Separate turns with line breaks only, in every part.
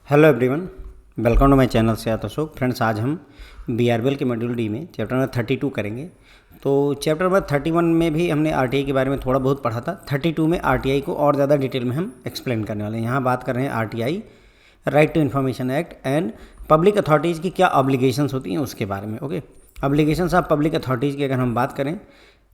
Hello everyone, welcome to my channel से Ashok. Friends, आज हम बीआरबीएल के मॉड्यूल डी में चैप्टर नंबर 32 करेंगे। तो चैप्टर नंबर 31 में भी हमने आरटीआई के बारे में थोड़ा बहुत पढ़ा था। 32 में आरटीआई को और ज़्यादा डिटेल में हम एक्सप्लेन करने वाले हैं। यहाँ बात कर रहे हैं RTI, right to information act and public authorities की क्या ऑब्लिगेशंस होती हैं उसके बारे में। Okay, obligations of public authorities की अगर हम बात करें,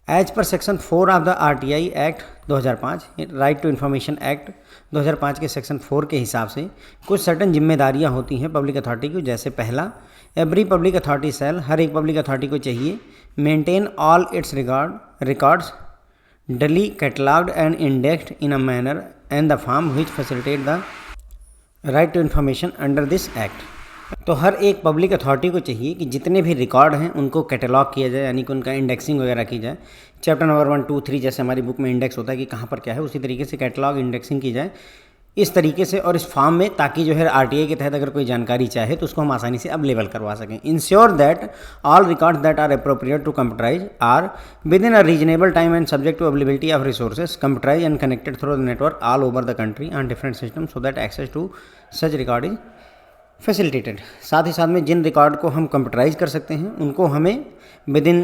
as per section 4 of the RTI act 2005, right to information act 2005 के सेक्शन 4 के हिसाब से कुछ सर्टन जिम्मेदारियां होती हैं पब्लिक अथॉरिटी की। जैसे पहला, एवरी पब्लिक अथॉरिटी सेल, हर एक पब्लिक अथॉरिटी को चाहिए maintain all its records duly catalogued and indexed in a manner and the form which facilitate the right to information under this act. तो हर एक पब्लिक अथॉरिटी को चाहिए कि जितने भी रिकॉर्ड हैं उनको कैटलॉग किया जाए, यानी कि उनका इंडेक्सिंग वगैरह की जाए। चैप्टर नंबर 1, 2, 3 जैसे हमारी बुक में इंडेक्स होता है कि कहाँ पर क्या है, उसी तरीके से कैटलॉग इंडेक्सिंग की जाए इस तरीके से और इस फॉर्म में, ताकि जो है आरटीआई के तहत अगर कोई जानकारी चाहे तो उसको हम आसानी से अवेलेबल करवा सकें। Ensure that all records that are appropriate to computerise are within a reasonable time and subject to availability of resources computerise and connected through the network all over the country on different system so that access to such record is facilitated. साथ ही साथ में जिन record को हम computerise कर सकते हैं उनको हमें विद इन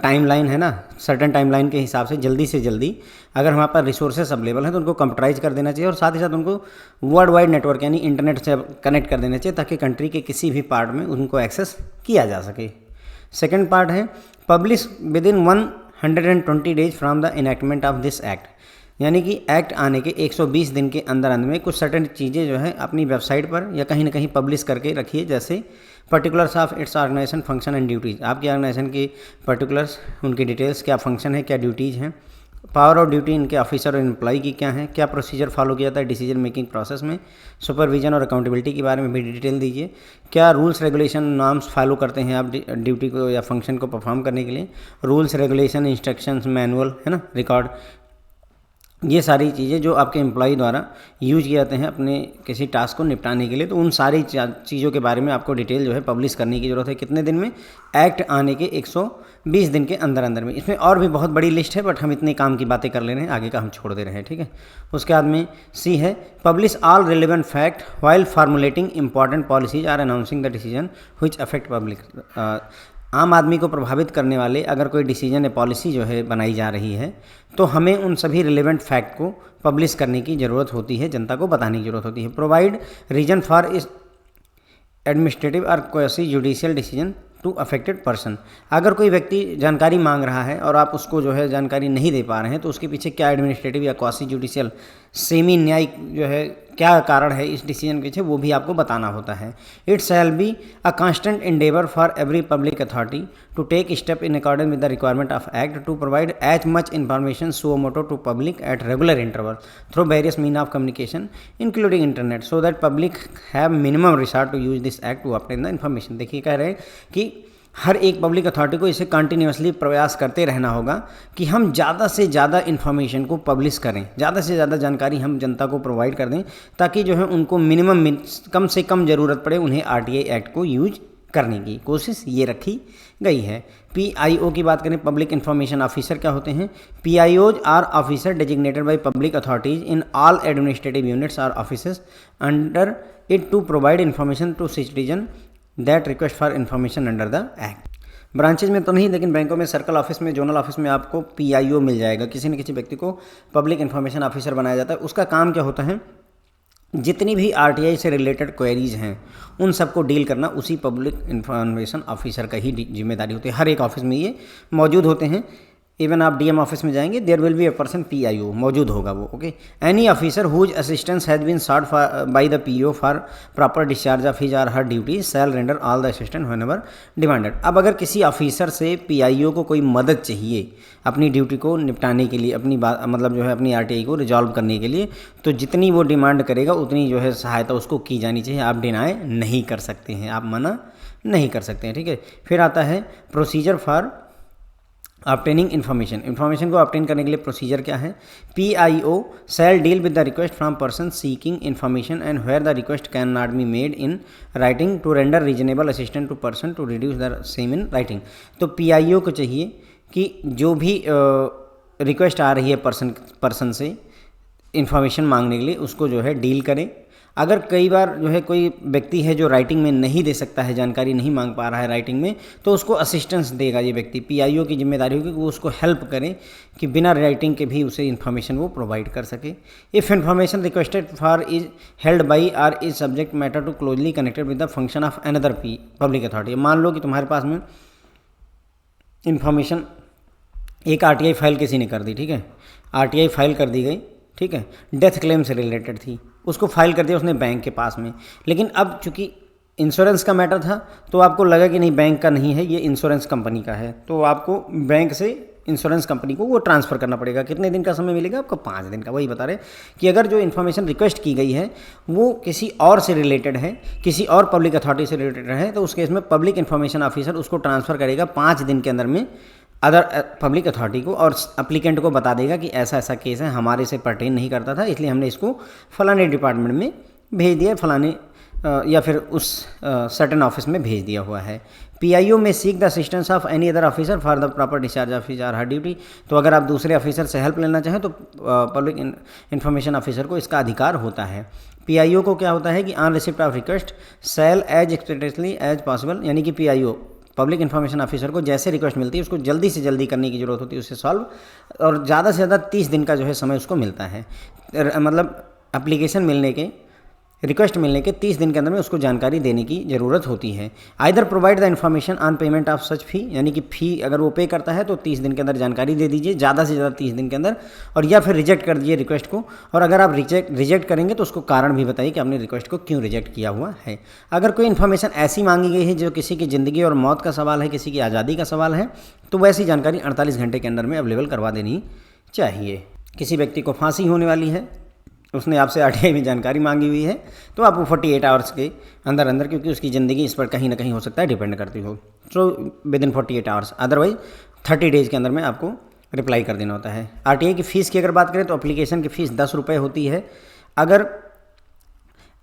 टाइमलाइन है ना, सर्टन टाइमलाइन के हिसाब से जल्दी अगर हमारे पास रिसोर्सेस अवेलेबल हैं तो उनको कंप्यूटराइज कर देना चाहिए और साथ ही साथ उनको वर्ल्ड वाइड नेटवर्क यानी इंटरनेट से कनेक्ट कर देना चाहिए ताकि कंट्री के किसी भी पार्ट में उनको एक्सेस किया जा सके। सेकेंड पार्ट है publish with in 120 days from the enactment of this act, यानी कि एक्ट आने के 120 दिन के अंदर में कुछ सर्टेन चीज़ें जो है अपनी वेबसाइट पर या कहीं ना कहीं पब्लिश करके रखिए। जैसे particulars of its organisation function and duties, आपकी ऑर्गेनाइजेशन की पर्टिकुलर्स, उनकी डिटेल्स, क्या फंक्शन है, क्या ड्यूटीज़ हैं, पावर और ड्यूटी इनके ऑफिसर और एम्प्लॉय की क्या है, क्या प्रोसीजर फॉलो किया जाता है डिसीजन मेकिंग प्रोसेस में, सुपरविजन और अकाउंटेबिलिटी के बारे में भी डिटेल दीजिए। क्या रूल्स रेगुलेशन नॉर्म्स फॉलो करते हैं आप ड्यूटी को या फंक्शन को परफॉर्म करने के लिए, रूल्स रेगुलेशन इंस्ट्रक्शंस मैनुअल है ना, रिकॉर्ड, ये सारी चीज़ें जो आपके एम्प्लॉय द्वारा यूज किए जाते हैं अपने किसी टास्क को निपटाने के लिए, तो उन सारी चीज़ों के बारे में आपको डिटेल जो है पब्लिश करने की ज़रूरत है। कितने दिन में? एक्ट आने के 120 दिन के अंदर में। इसमें और भी बहुत बड़ी लिस्ट है बट हम इतने काम की बातें कर ले रहे हैं, आगे का हम छोड़ दे रहे हैं, ठीक है। उसके बाद में सी है publish all relevant fact while formulating important policies or announcing the decision which affect public. आम आदमी को प्रभावित करने वाले अगर कोई डिसीजन या पॉलिसी जो है बनाई जा रही है तो हमें उन सभी रिलेवेंट फैक्ट को पब्लिश करने की ज़रूरत होती है, जनता को बताने की ज़रूरत होती है। Provide reason for its administrative और quasi judicial decision to affected person. अगर कोई व्यक्ति जानकारी मांग रहा है और आप उसको जो है जानकारी नहीं दे पा रहे हैं तो उसके पीछे क्या एडमिनिस्ट्रेटिव या क्वासी जुडिशियल सेमी न्यायिक जो है क्या कारण है इस डिसीजन के पीछे, वो भी आपको बताना होता है। It shall be a constant endeavour for every public authority to take step in according with the requirement of act to provide as much information suo motu to public at regular interval through various mean of communication including internet so that public have minimum resort to use this act to obtain the information. देखिए कह रहे हैं कि हर एक public authority को इसे continuously प्रयास करते रहना होगा कि हम ज़्यादा से ज़्यादा इन्फॉर्मेशन को पब्लिश करें, ज़्यादा से ज़्यादा जानकारी हम जनता को प्रोवाइड कर दें ताकि जो है उनको मिनिमम कम से कम ज़रूरत पड़े उन्हें आरटीआई एक्ट को यूज करने की कोशिश ये रखी गई है। पीआईओ की बात करें, पब्लिक इन्फॉर्मेशन ऑफिसर क्या होते हैं? PIOs are officer designated by public authorities in all administrative units or offices under it to provide information to citizen that request for information under the act. Branches में तो नहीं, लेकिन बैंकों में, circle office में, जोनल ऑफिस में आपको PIO मिल जाएगा। किसी न किसी व्यक्ति को पब्लिक इन्फॉर्मेशन ऑफिसर बनाया जाता है। उसका काम क्या होता है? जितनी भी आरटीआई से रिलेटेड क्वेरीज हैं उन सबको डील करना उसी पब्लिक इन्फॉर्मेशन ऑफिसर का ही जिम्मेदारी होती है। हर एक ऑफिस में ये मौजूद होते हैं। इवन आप डीएम ऑफिस में जाएंगे, there will be a person PIO मौजूद होगा वो। Okay, any officer whose assistance has been sought by the PO for proper discharge of his or her duty shall render all the assistant whenever demanded. अब अगर किसी officer से PIO को कोई मदद चाहिए अपनी ड्यूटी को निपटाने के लिए, अपनी बात मतलब जो है अपनी आरटीआई को रिजॉल्व करने के लिए, तो जितनी वो डिमांड करेगा उतनी जो है सहायता उसको की जानी चाहिए। आप डिनाई नहीं कर सकते हैं, आप मना नहीं कर सकते हैं, ठीक है। फिर आता है procedure for obtaining information. Information को ऑब्टेन करने के लिए प्रोसीजर क्या है? PIO shall deal with the request from person seeking information and where the request can not be made in writing to render reasonable assistant to person to reduce the same in writing. तो PIO को चाहिए कि जो भी request आ रही है person से information मांगने के लिए उसको जो है डील करें अगर कई बार जो है कोई व्यक्ति है जो राइटिंग में नहीं दे सकता है, जानकारी नहीं मांग पा रहा है राइटिंग में, तो उसको असिस्टेंस देगा ये व्यक्ति। पीआईओ की जिम्मेदारी होगी कि वो उसको हेल्प करें कि बिना राइटिंग के भी उसे इन्फॉर्मेशन वो प्रोवाइड कर सके। If information requested for is held by or is subject matter to closely connected with the function of another public authority. मान लो कि तुम्हारे पास में इन्फॉर्मेशन, एक आरटीआई फाइल किसी ने कर दी, ठीक है, आरटीआई फाइल कर दी गई, ठीक है, डेथ क्लेम से रिलेटेड थी, उसको फाइल कर दिया उसने बैंक के पास में। लेकिन अब चूंकि इंश्योरेंस का मैटर था तो आपको लगा कि नहीं बैंक का नहीं है, ये इंश्योरेंस कंपनी का है, तो आपको बैंक से इंश्योरेंस कंपनी को वो ट्रांसफ़र करना पड़ेगा। कितने दिन का समय मिलेगा आपको? 5 दिन का। वही बता रहे कि अगर जो इन्फॉर्मेशन रिक्वेस्ट की गई है वो किसी और से रिलेटेड है, किसी और पब्लिक अथॉरिटी से रिलेटेड है, तो उस केस में पब्लिक इन्फॉर्मेशन ऑफिसर उसको ट्रांसफ़र करेगा 5 दिन के अंदर में अदर पब्लिक अथॉरिटी को, और अप्लीकेंट को बता देगा कि ऐसा ऐसा केस है, हमारे से पर्टेन नहीं करता था, इसलिए हमने इसको फलाने डिपार्टमेंट में भेज दिया, फलाने या फिर उस सर्टेन ऑफिस में भेज दिया हुआ है। पीआईओ में seek the assistance of any other officer for the proper discharge of his or her duty. तो अगर आप दूसरे ऑफिसर से हेल्प लेना चाहें तो पब्लिक इन्फॉर्मेशन ऑफिसर को इसका अधिकार होता है। पीआईओ को क्या होता है कि on receipt of request shall as expeditiously as possible, यानी कि पीआईओ पब्लिक इन्फॉर्मेशन ऑफिसर को जैसे रिक्वेस्ट मिलती है उसको जल्दी से जल्दी करने की ज़रूरत होती है, उससे सॉल्व, और ज़्यादा से ज़्यादा 30 दिन का जो है समय उसको मिलता है। मतलब एप्लीकेशन मिलने के, रिक्वेस्ट मिलने के 30 दिन के अंदर में उसको जानकारी देने की ज़रूरत होती है। Either provide the information on payment of such fee, यानी कि फ़ी अगर वो पे करता है तो 30 दिन के अंदर जानकारी दे दीजिए, ज़्यादा से ज़्यादा 30 दिन के अंदर, और या फिर रिजेक्ट कर दीजिए रिक्वेस्ट को। और अगर आप रिजेक्ट करेंगे तो उसको कारण भी बताइए कि आपने रिक्वेस्ट को क्यों रिजेक्ट किया हुआ है। अगर कोई इन्फॉर्मेशन ऐसी मांगी गई है जो किसी की ज़िंदगी और मौत का सवाल है, किसी की आज़ादी का सवाल है, तो वैसी जानकारी 48 घंटे के अंदर में अवेलेबल करवा देनी चाहिए। किसी व्यक्ति को फांसी होने वाली है, उसने आपसे आरटीआई में जानकारी मांगी हुई है, तो आप वो 48 आवर्स के अंदर अंदर, क्योंकि उसकी ज़िंदगी इस पर कहीं ना कहीं हो सकता है डिपेंड करती हो, तो with in 48 hours, otherwise 30 days के अंदर में आपको रिप्लाई कर देना होता है। आरटीआई की फ़ीस की अगर बात करें तो एप्लीकेशन की फ़ीस 10 रुपये होती है। अगर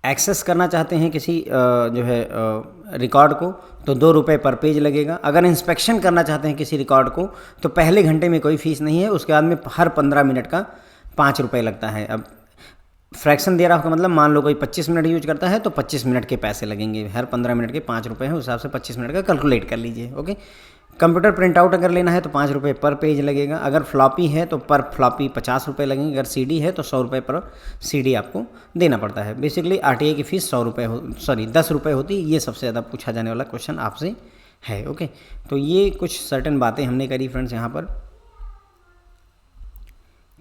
एक्सेस करना चाहते हैं किसी जो है रिकॉर्ड को तो 2 रुपये पर पेज लगेगा। अगर इंस्पेक्शन करना चाहते हैं किसी रिकॉर्ड को तो पहले घंटे में कोई फ़ीस नहीं है, उसके बाद में हर 15 मिनट का 5 रुपये लगता है। अब फ्रैक्शन दे रहा का मतलब मान लो कोई 25 मिनट यूज करता है तो 25 मिनट के पैसे लगेंगे, हर 15 मिनट के 5 रुपये हैं, उस हिसाब से 25 मिनट का कैलकुलेट कर लीजिए। ओके, कंप्यूटर प्रिंट आउट अगर लेना है तो 5 रुपये पर पेज लगेगा। अगर फ्लॉपी है तो पर फ्लॉपी 50 रुपये लगेंगे। अगर सीडी है तो 100 रुपये पर सीडी आपको देना पड़ता है। बेसिकली आरटीआई की फ़ीस 10 रुपये होती है। ये सबसे ज़्यादा पूछा जाने वाला क्वेश्चन आपसे है। ओके, तो ये कुछ सर्टेन बातें हमने करी फ्रेंड्स यहाँ पर।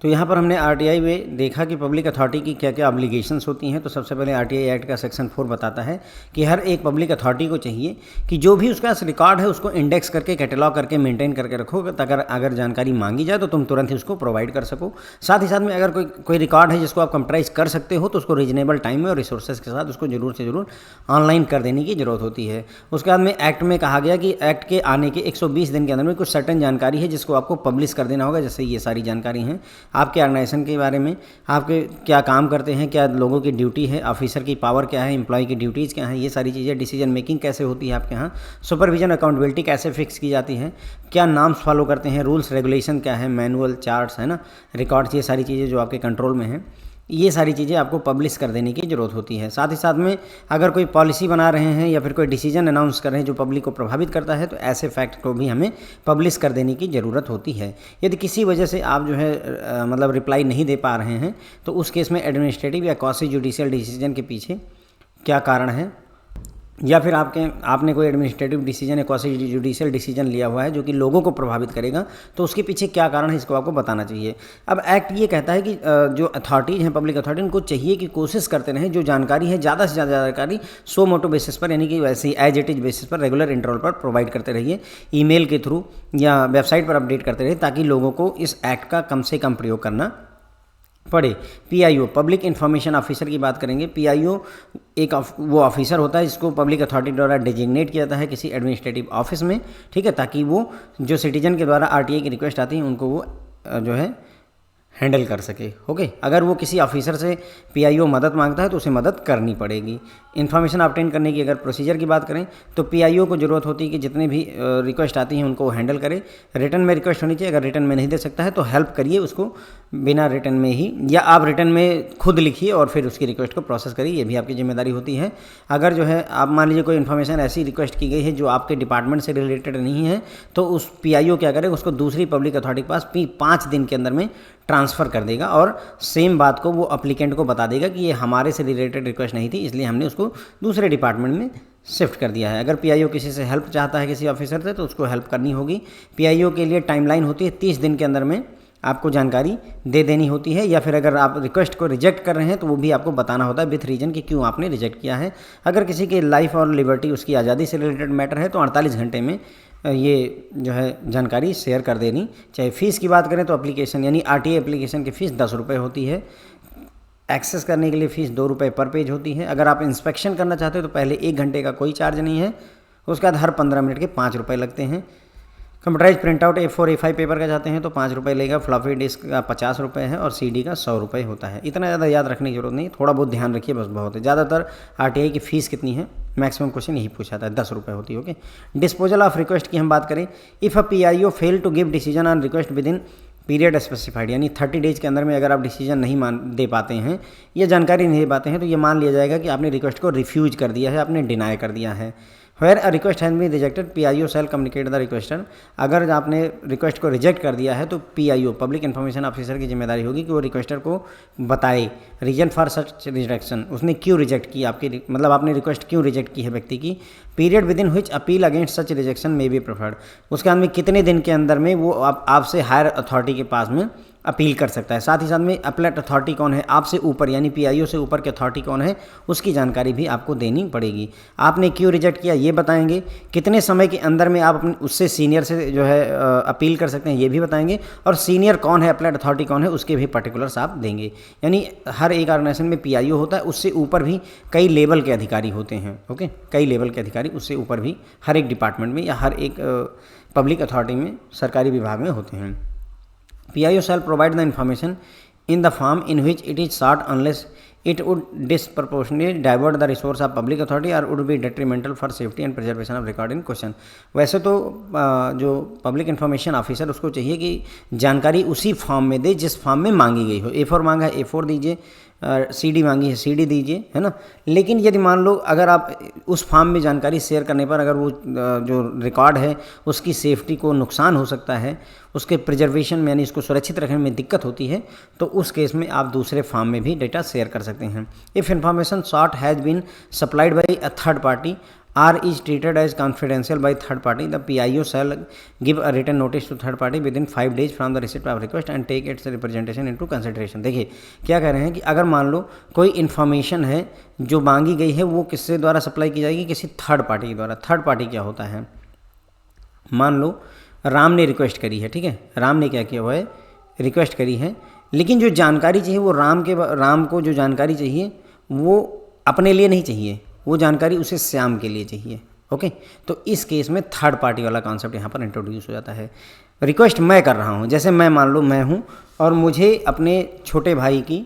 तो यहाँ पर हमने आरटीआई में देखा कि पब्लिक अथॉरिटी की क्या क्या ऑब्लिगेशंस होती हैं। तो सबसे पहले आरटीआई एक्ट का सेक्शन 4 बताता है कि हर एक पब्लिक अथॉरिटी को चाहिए कि जो भी उसका रिकॉर्ड है उसको इंडेक्स करके, कैटलॉग करके, मेंटेन करके रखो, अगर जानकारी मांगी जाए तो तुम तुरंत ही उसको प्रोवाइड कर सको। साथ ही साथ में अगर कोई रिकॉर्ड है जिसको आप कंप्यूटराइज कर सकते हो तो उसको रीजनेबल टाइम में और रिसोर्सेज के साथ उसको जरूर से जरूर ऑनलाइन कर देने की ज़रूरत होती है। उसके बाद में एक्ट में कहा गया कि एक्ट के आने के 120 दिन के अंदर में कुछ सर्टेन जानकारी है जिसको आपको पब्लिश कर देना होगा। जैसे ये सारी जानकारी हैं आपके ऑर्गेनाइजेशन के बारे में, आपके क्या काम करते हैं, क्या लोगों की ड्यूटी है, ऑफिसर की पावर क्या है, एम्प्लॉय की ड्यूटीज़ क्या हैं, ये सारी चीज़ें, डिसीजन मेकिंग कैसे होती है आपके यहाँ, सुपरविजन अकाउंटेबिलिटी कैसे फिक्स की जाती है, क्या नाम्स फॉलो करते हैं, रूल्स रेगुलेशन क्या है, मैनुअल, चार्ट्स, है ना, रिकॉर्ड्स, ये सारी चीज़ें जो आपके कंट्रोल में हैं, ये सारी चीज़ें आपको पब्लिश कर देने की ज़रूरत होती है। साथ ही साथ में अगर कोई पॉलिसी बना रहे हैं या फिर कोई डिसीजन अनाउंस कर रहे हैं जो पब्लिक को प्रभावित करता है तो ऐसे फैक्ट को भी हमें पब्लिश कर देने की ज़रूरत होती है। यदि किसी वजह से आप जो है मतलब रिप्लाई नहीं दे पा रहे हैं तो उस केस में एडमिनिस्ट्रेटिव या क्वासी जुडिशियल डिसीजन के पीछे क्या कारण है, या फिर आपने कोई एडमिनिस्ट्रेटिव डिसीजन या क्वासी जुडिशियल डिसीजन लिया हुआ है जो कि लोगों को प्रभावित करेगा, तो उसके पीछे क्या कारण है इसको आपको बताना चाहिए। अब एक्ट ये कहता है कि जो अथॉरिटीज़ हैं, पब्लिक अथॉरिटी, उनको चाहिए कि कोशिश करते रहें जो जानकारी है ज़्यादा से ज़्यादा जानकारी सो मोटो बेसिस पर, यानी कि वैसे ही एज इट इज बेसिस पर रेगुलर इंटरवल पर प्रोवाइड करते रहिए, ईमेल के थ्रू या वेबसाइट पर अपडेट करते रहिए ताकि लोगों को इस एक्ट का कम से कम प्रयोग करना पड़े। पीआईओ, पब्लिक इन्फॉर्मेशन ऑफिसर की बात करेंगे। पीआईओ एक वो ऑफिसर होता है जिसको पब्लिक अथॉरिटी द्वारा डिजिग्नेट किया जाता है किसी एडमिनिस्ट्रेटिव ऑफिस में, ठीक है, ताकि वो जो सिटीजन के द्वारा आरटीआई की रिक्वेस्ट आती है उनको वो जो है हैंडल कर सके। ओके, अगर वो किसी ऑफिसर से पीआईओ मदद मांगता है तो उसे मदद करनी पड़ेगी। इन्फॉर्मेशन ऑब्टेन करने की अगर प्रोसीजर की बात करें तो पीआईओ को ज़रूरत होती है कि जितने भी रिक्वेस्ट आती हैं उनको हैंडल करे। रिटर्न में रिक्वेस्ट होनी चाहिए, अगर रिटर्न में नहीं दे सकता है तो हेल्प करिए उसको बिना रिटर्न में ही, या आप रिटर्न में खुद लिखिए और फिर उसकी रिक्वेस्ट को प्रोसेस करिए, ये भी आपकी जिम्मेदारी होती है। अगर जो है आप मान लीजिए कोई इन्फॉर्मेशन ऐसी रिक्वेस्ट की गई है जो आपके डिपार्टमेंट से रिलेटेड नहीं है तो उस पीआईओ क्या करे, उसको दूसरी पब्लिक अथॉरिटी के पास 5 दिन के अंदर में ट्रांसफ़र कर देगा और सेम बात को वो अप्लीकेंट को बता देगा कि ये हमारे से रिलेटेड रिक्वेस्ट नहीं थी, इसलिए हमने उसको दूसरे डिपार्टमेंट में शिफ्ट कर दिया है। अगर पीआईओ किसी से हेल्प चाहता है किसी ऑफिसर से तो उसको हेल्प करनी होगी। पीआईओ के लिए टाइमलाइन होती है 30 दिन के अंदर में आपको जानकारी दे देनी होती है, या फिर अगर आप रिक्वेस्ट को रिजेक्ट कर रहे हैं तो वो भी आपको बताना होता है विथ रीजन कि क्यों आपने रिजेक्ट किया है। अगर किसी की लाइफ और लिबर्टी उसकी आज़ादी से रिलेटेड मैटर है तो 48 घंटे में ये जो है जानकारी शेयर कर देनी चाहिए। फ़ीस की बात करें तो एप्लीकेशन यानी आरटीआई एप्लीकेशन की फ़ीस 10 रुपये होती है। एक्सेस करने के लिए फ़ीस 2 रुपये पर पेज होती है। अगर आप इंस्पेक्शन करना चाहते हो तो पहले 1 घंटे का कोई चार्ज नहीं है, उसके बाद हर 15 मिनट के 5 रुपये लगते हैं। Computerise print out A4 A5 paper का जाते हैं तो 5 रुपये लेगा। फ्लॉपी डिस्क का 50 रुपये है और CD का 100 रुपये होता है। इतना ज़्यादा याद रखने की जरूरत नहीं, थोड़ा बहुत ध्यान रखिए बस बहुत है। ज़्यादातर आरटीआई की फ़ीस कितनी है, मैक्सिमम क्वेश्चन यही पूछा था, 10 रुपये होती है। ओके, डिस्पोजल ऑफ रिक्वेस्ट की हम बात करें, if a PIO fail to give decision on request within period specified, यानी 30 डेज के अंदर में अगर आप डिसीजन नहीं दे पाते हैं या जानकारी नहीं दे पाते हैं तो ये मान लिया जाएगा कि आपने रिक्वेस्ट को रिफ्यूज कर दिया है, आपने डिनाई कर दिया है। Where a request has been rejected PIO shall communicate the requester, अगर आपने रिक्वेस्ट को रिजेक्ट कर दिया है तो पीआईओ पब्लिक इन्फॉर्मेशन ऑफिसर की जिम्मेदारी होगी कि वो रिक्वेस्टर को बताए रीजन फॉर सच रिजेक्शन, उसने क्यों रिजेक्ट की आपकी, मतलब आपने रिक्वेस्ट क्यों रिजेक्ट की है व्यक्ति की। Period with in which appeal against such rejection may be preferred, उसके बाद में कितने दिन के अंदर में वो आपसे हायर अथॉरिटी के पास में अपील कर सकता है। साथ ही साथ में अपलेट अथॉरिटी कौन है, आपसे ऊपर यानी पीआईओ से ऊपर की अथॉरिटी कौन है, उसकी जानकारी भी आपको देनी पड़ेगी। आपने क्यों रिजेक्ट किया ये बताएंगे, कितने समय के अंदर में आप अपने उससे सीनियर से जो है अपील कर सकते हैं ये भी बताएंगे, और सीनियर कौन है, अपलेट अथॉरिटी कौन है, उसके भी पर्टिकुलर्स आप देंगे। यानी हर एक ऑर्गेनाइजेशन में पीआईओ होता है, उससे ऊपर भी कई लेवल के अधिकारी होते हैं। ओके, कई लेवल के अधिकारी उससे ऊपर भी हर एक डिपार्टमेंट में या हर एक पब्लिक अथॉरिटी में, सरकारी विभाग में होते हैं। PIO shall provide the information in the form in which it is sought unless it would disproportionately divert the resource of public authority or would be detrimental for safety and preservation of record in question। वैसे तो जो public information officer उसको चाहिए कि जानकारी उसी form में दे जिस फॉर्म में मांगी गई हो। A4 मांगा है A4 दीजिए, CD मांगी है CD दीजिए, है ना। लेकिन यदि मान लो अगर आप उस फॉर्म में जानकारी शेयर करने पर अगर वो जो रिकॉर्ड है उसकी सेफ्टी को नुकसान हो सकता है, उसके प्रिजर्वेशन में यानी इसको सुरक्षित रखने में दिक्कत होती है, तो उस केस में आप दूसरे फॉर्म में भी डेटा शेयर कर सकते हैं। If information sought has been supplied by a third party or is treated as confidential by third party, the PIO shall give a written notice to third party within 5 days from the receipt of request and take its representation into consideration। देखिए क्या कह रहे हैं कि अगर मान लो कोई information है जो मांगी गई है वो किससे द्वारा सप्लाई की जाएगी, किसी थर्ड पार्टी के द्वारा। थर्ड पार्टी क्या होता है, मान लो राम ने रिक्वेस्ट करी है, ठीक है, राम ने क्या किया हुआ है, रिक्वेस्ट करी है, लेकिन जो जानकारी चाहिए वो राम को जो जानकारी चाहिए वो अपने लिए नहीं चाहिए, वो जानकारी उसे श्याम के लिए चाहिए। ओके, तो इस केस में थर्ड पार्टी वाला कॉन्सेप्ट यहाँ पर इंट्रोड्यूस हो जाता है। रिक्वेस्ट मैं कर रहा हूँ, जैसे मैं मान लो मैं हूँ और मुझे अपने छोटे भाई की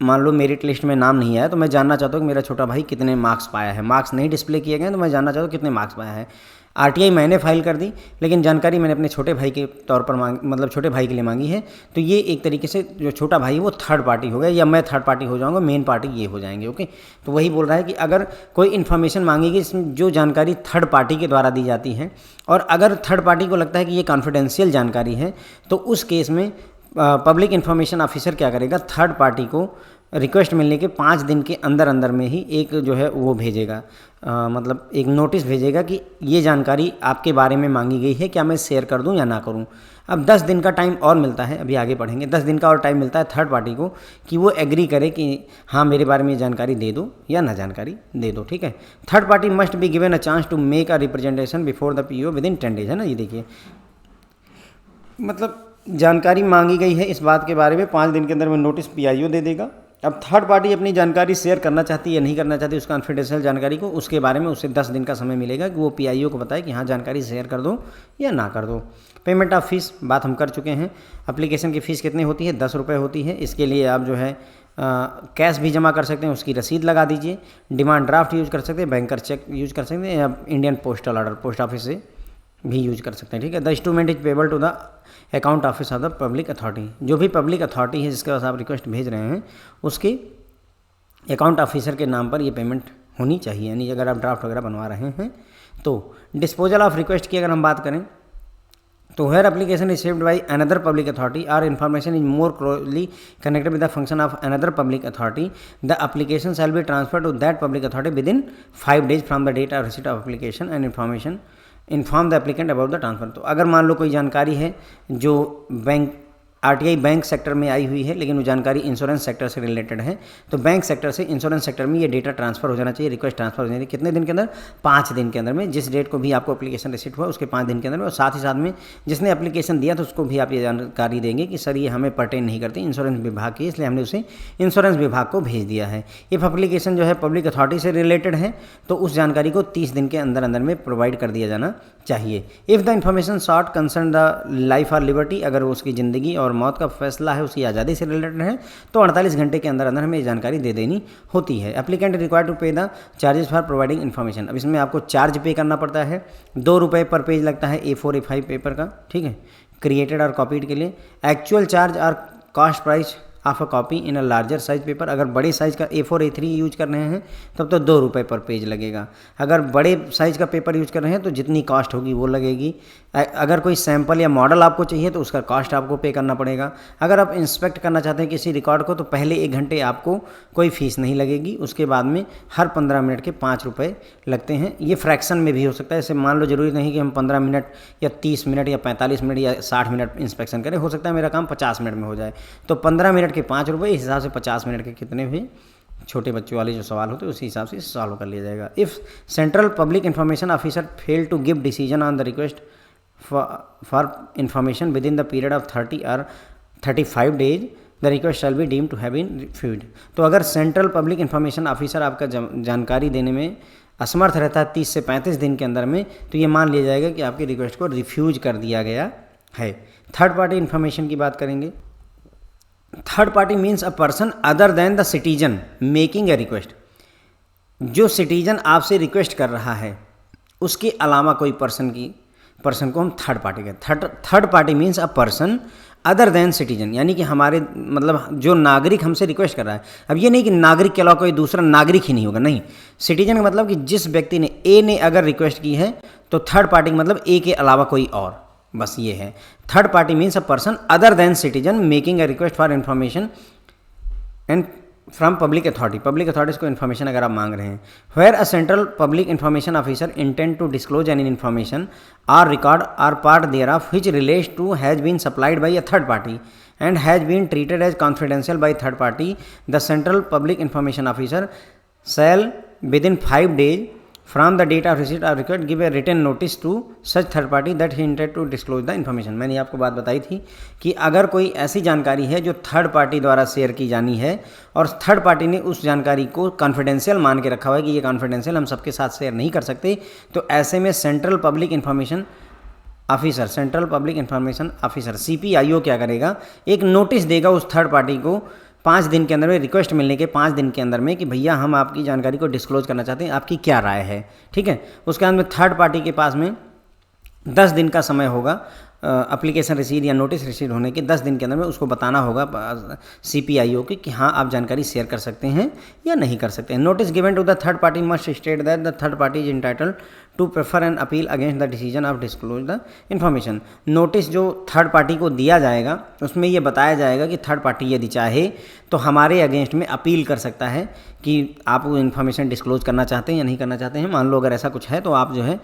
मान लो मेरिट लिस्ट में नाम नहीं आया तो मैं जानना चाहता हूँ कि मेरा छोटा भाई कितने मार्क्स पाया है। मार्क्स नहीं डिस्प्ले किए गए तो मैं जानना चाहता हूँ कितने मार्क्स पाया है। आरटीआई मैंने फाइल कर दी लेकिन जानकारी मैंने अपने छोटे भाई के तौर पर मतलब छोटे भाई के लिए मांगी है, तो ये एक तरीके से जो छोटा भाई है वो थर्ड पार्टी हो गया, या मैं थर्ड पार्टी हो जाऊंगा, मेन पार्टी ये हो जाएंगे। ओके, तो वही बोल रहा है कि अगर कोई इन्फॉर्मेशन मांगेगी इसमें जो जानकारी थर्ड पार्टी के द्वारा दी जाती है और अगर थर्ड पार्टी को लगता है कि ये कॉन्फिडेंशियल जानकारी है तो उस केस में पब्लिक इन्फॉर्मेशन ऑफिसर क्या करेगा, थर्ड पार्टी को रिक्वेस्ट मिलने के 5 दिन के अंदर में ही एक जो है वो भेजेगा, मतलब एक नोटिस भेजेगा कि ये जानकारी आपके बारे में मांगी गई है, क्या मैं शेयर कर दूं या ना करूं। अब 10 दिन का टाइम और मिलता है, अभी आगे पढ़ेंगे, 10 दिन का और टाइम मिलता है थर्ड पार्टी को कि वो एग्री करे कि हाँ मेरे बारे में जानकारी दे दो या ना जानकारी दे दो। ठीक है, third party must be given a chance to make a representation before the PO within 10 days, है ना। ये देखिए मतलब जानकारी मांगी गई है इस बात के बारे में 5 दिन के अंदर में नोटिस PIO दे देगा। अब थर्ड पार्टी अपनी जानकारी शेयर करना चाहती है या नहीं करना चाहती उस कॉन्फिडेंशियल जानकारी को, उसके बारे में उसे 10 दिन का समय मिलेगा कि वो PIO को बताए कि हाँ जानकारी शेयर कर दो या ना कर दो। पेमेंट ऑफ फीस बात हम कर चुके हैं। एप्लीकेशन की फ़ीस कितनी होती है? 10 रुपये होती है। इसके लिए आप जो है कैश भी जमा कर सकते हैं, उसकी रसीद लगा दीजिए। डिमांड ड्राफ्ट यूज़ कर सकते हैं, बैंकर चेक यूज़ कर सकते हैं, या Indian postal order post office से भी यूज़ कर सकते हैं। ठीक है। The instrument is payable to the account office of the public authority. जो भी पब्लिक अथॉरिटी है जिसके पास आप रिक्वेस्ट भेज रहे हैं, उसके अकाउंट ऑफिसर के नाम पर ये पेमेंट होनी चाहिए, यानी अगर आप ड्राफ्ट वगैरह बनवा रहे हैं तो। डिस्पोजल ऑफ रिक्वेस्ट की अगर हम बात करें तो where application received by another public authority और information is more closely connected with the function of another public authority, the application shall be transfer to that public authority within 5 days from the date of receipt of application and inform the applicant about the transfer. तो अगर मान लो कोई जानकारी है जो bank RTI bank sector में आई हुई है, लेकिन वो जानकारी इंश्योरेंस सेक्टर से रिलेटेड है, तो बैंक सेक्टर से इंश्योरेंस सेक्टर में ये डेटा ट्रांसफर हो जाना चाहिए, रिक्वेस्ट ट्रांसफर हो जानी चाहिए। कितने दिन के अंदर? 5 दिन के अंदर में। जिस डेट को भी आपको एप्लीकेशन रिसीट हुआ उसके 5 दिन के अंदर में। और साथ ही साथ में जिसने एप्लीकेशन दिया तो उसको भी आप ये जानकारी देंगे कि सर ये हमें पर्टेन नहीं करती, इंश्योरेंस विभाग की, इसलिए हमने उसे इंश्योरेंस विभाग को भेज दिया है। इफ़ एप्लीकेशन जो है पब्लिक अथॉरिटी से रिलेटेड है तो उस जानकारी को 30 दिन के अंदर अंदर में प्रोवाइड कर दिया जाना चाहिए। If the information short concern the life और लिबर्टी, अगर उसकी ज़िंदगी और मौत का फैसला है, उसकी आज़ादी से रिलेटेड है, तो 48 घंटे के अंदर अंदर हमें ये जानकारी दे देनी होती है। एप्लीकेंट रिक्वायर्ड टू पे the charges for providing information. अब इसमें आपको चार्ज पे करना पड़ता है, 2 रुपये पर पेज लगता है A4 A5 पेपर का। ठीक है। क्रिएटेड और कॉपीड के लिए एक्चुअल चार्ज और cost price of a copy in a larger size paper. अगर बड़े साइज़ का A4 A3 यूज कर रहे हैं तब तो 2 रुपये पर पेज लगेगा। अगर बड़े साइज़ का पेपर यूज कर रहे हैं तो जितनी कॉस्ट होगी वो लगेगी। अगर कोई सैंपल या मॉडल आपको चाहिए तो उसका कॉस्ट आपको पे करना पड़ेगा। अगर आप इंस्पेक्ट करना चाहते हैं किसी रिकॉर्ड को तो पहले 1 घंटे आपको कोई फ़ीस नहीं लगेगी, उसके बाद में हर 15 मिनट के 5 रुपये लगते हैं। ये फ्रैक्शन में भी हो सकता है, जैसे मान लो ज़रूरी नहीं कि हम 15 मिनट या 30 मिनट या 45 मिनट या 60 मिनट इंस्पेक्शन करें, हो सकता है मेरा काम 50 मिनट में हो जाए, तो 15 मिनट के 5 रुपये, इस हिसाब से 50 मिनट के कितने हुए, छोटे बच्चों वाले जो सवाल होते हैं उसी हिसाब से सॉल्व कर लिया जाएगा। If central public information officer fail to give decision on the request for information within the period of 30 और 35 days, the request shall be deem to have been refused. तो अगर सेंट्रल पब्लिक इन्फॉर्मेशन ऑफिसर आपका जानकारी देने में असमर्थ रहता है 30 से 35 दिन के अंदर में, तो ये मान लिया जाएगा कि आपकी रिक्वेस्ट को रिफ्यूज कर दिया गया है। थर्ड पार्टी इन्फॉर्मेशन की बात करेंगे। Third party means a person other then the citizen making a request. जो सिटीजन आपसे रिक्वेस्ट कर रहा है उसके अलावा कोई पर्सन को हम थर्ड पार्टी कहते हैं। Third party means a person other than citizen, यानी कि हमारे मतलब जो नागरिक हमसे रिक्वेस्ट कर रहा है। अब ये नहीं कि नागरिक के अलावा कोई दूसरा नागरिक ही नहीं होगा, नहीं। सिटीजन का मतलब कि जिस व्यक्ति ने ए ने अगर रिक्वेस्ट की है तो थर्ड पार्टी का मतलब ए के अलावा कोई और, बस ये है। Third party means a person other than citizen making a request for information and from public authority. Public authorities को इन्फॉर्मेशन अगर आप मांग रहे हैं। Where a central public information officer intend to disclose any information or record or part thereof which relates to has been supplied by a third party and has been treated as confidential by third party, the central public information officer shall within 5 days from the date of receipt or request give a written notice to such third party that he intended to disclose the information। मैंने आपको बात बताई थी कि अगर कोई ऐसी जानकारी है जो थर्ड पार्टी द्वारा शेयर की जानी है और थर्ड पार्टी ने उस जानकारी को कॉन्फिडेंशियल मान के रखा हुआ है कि ये कॉन्फिडेंशियल हम सबके साथ शेयर नहीं कर सकते, तो ऐसे में central public information officer, central public information officer CPIO क्या करेगा, एक नोटिस देगा उस थर्ड पार्टी को 5 दिन के अंदर में, रिक्वेस्ट मिलने के 5 दिन के अंदर में कि भैया हम आपकी जानकारी को डिस्क्लोज करना चाहते हैं, आपकी क्या राय है। ठीक है। उसके बाद में थर्ड पार्टी के पास में 10 दिन का समय होगा एप्लीकेशन रिसीव या नोटिस रिसीव होने के 10 दिन के अंदर में उसको बताना होगा CPIO के कि हाँ आप जानकारी शेयर कर सकते हैं या नहीं कर सकते हैं। Notice given to the third party must state that the third party is entitled to prefer an appeal against the decision of disclose the information. Notice जो थर्ड पार्टी को दिया जाएगा उसमें ये बताया जाएगा कि थर्ड पार्टी यदि चाहे तो हमारे अगेंस्ट में अपील कर सकता है कि आप वो इन्फॉर्मेशन डिस्क्लोज करना चाहते हैं या नहीं करना चाहते हैं। मान लो अगर ऐसा कुछ है तो आप जो है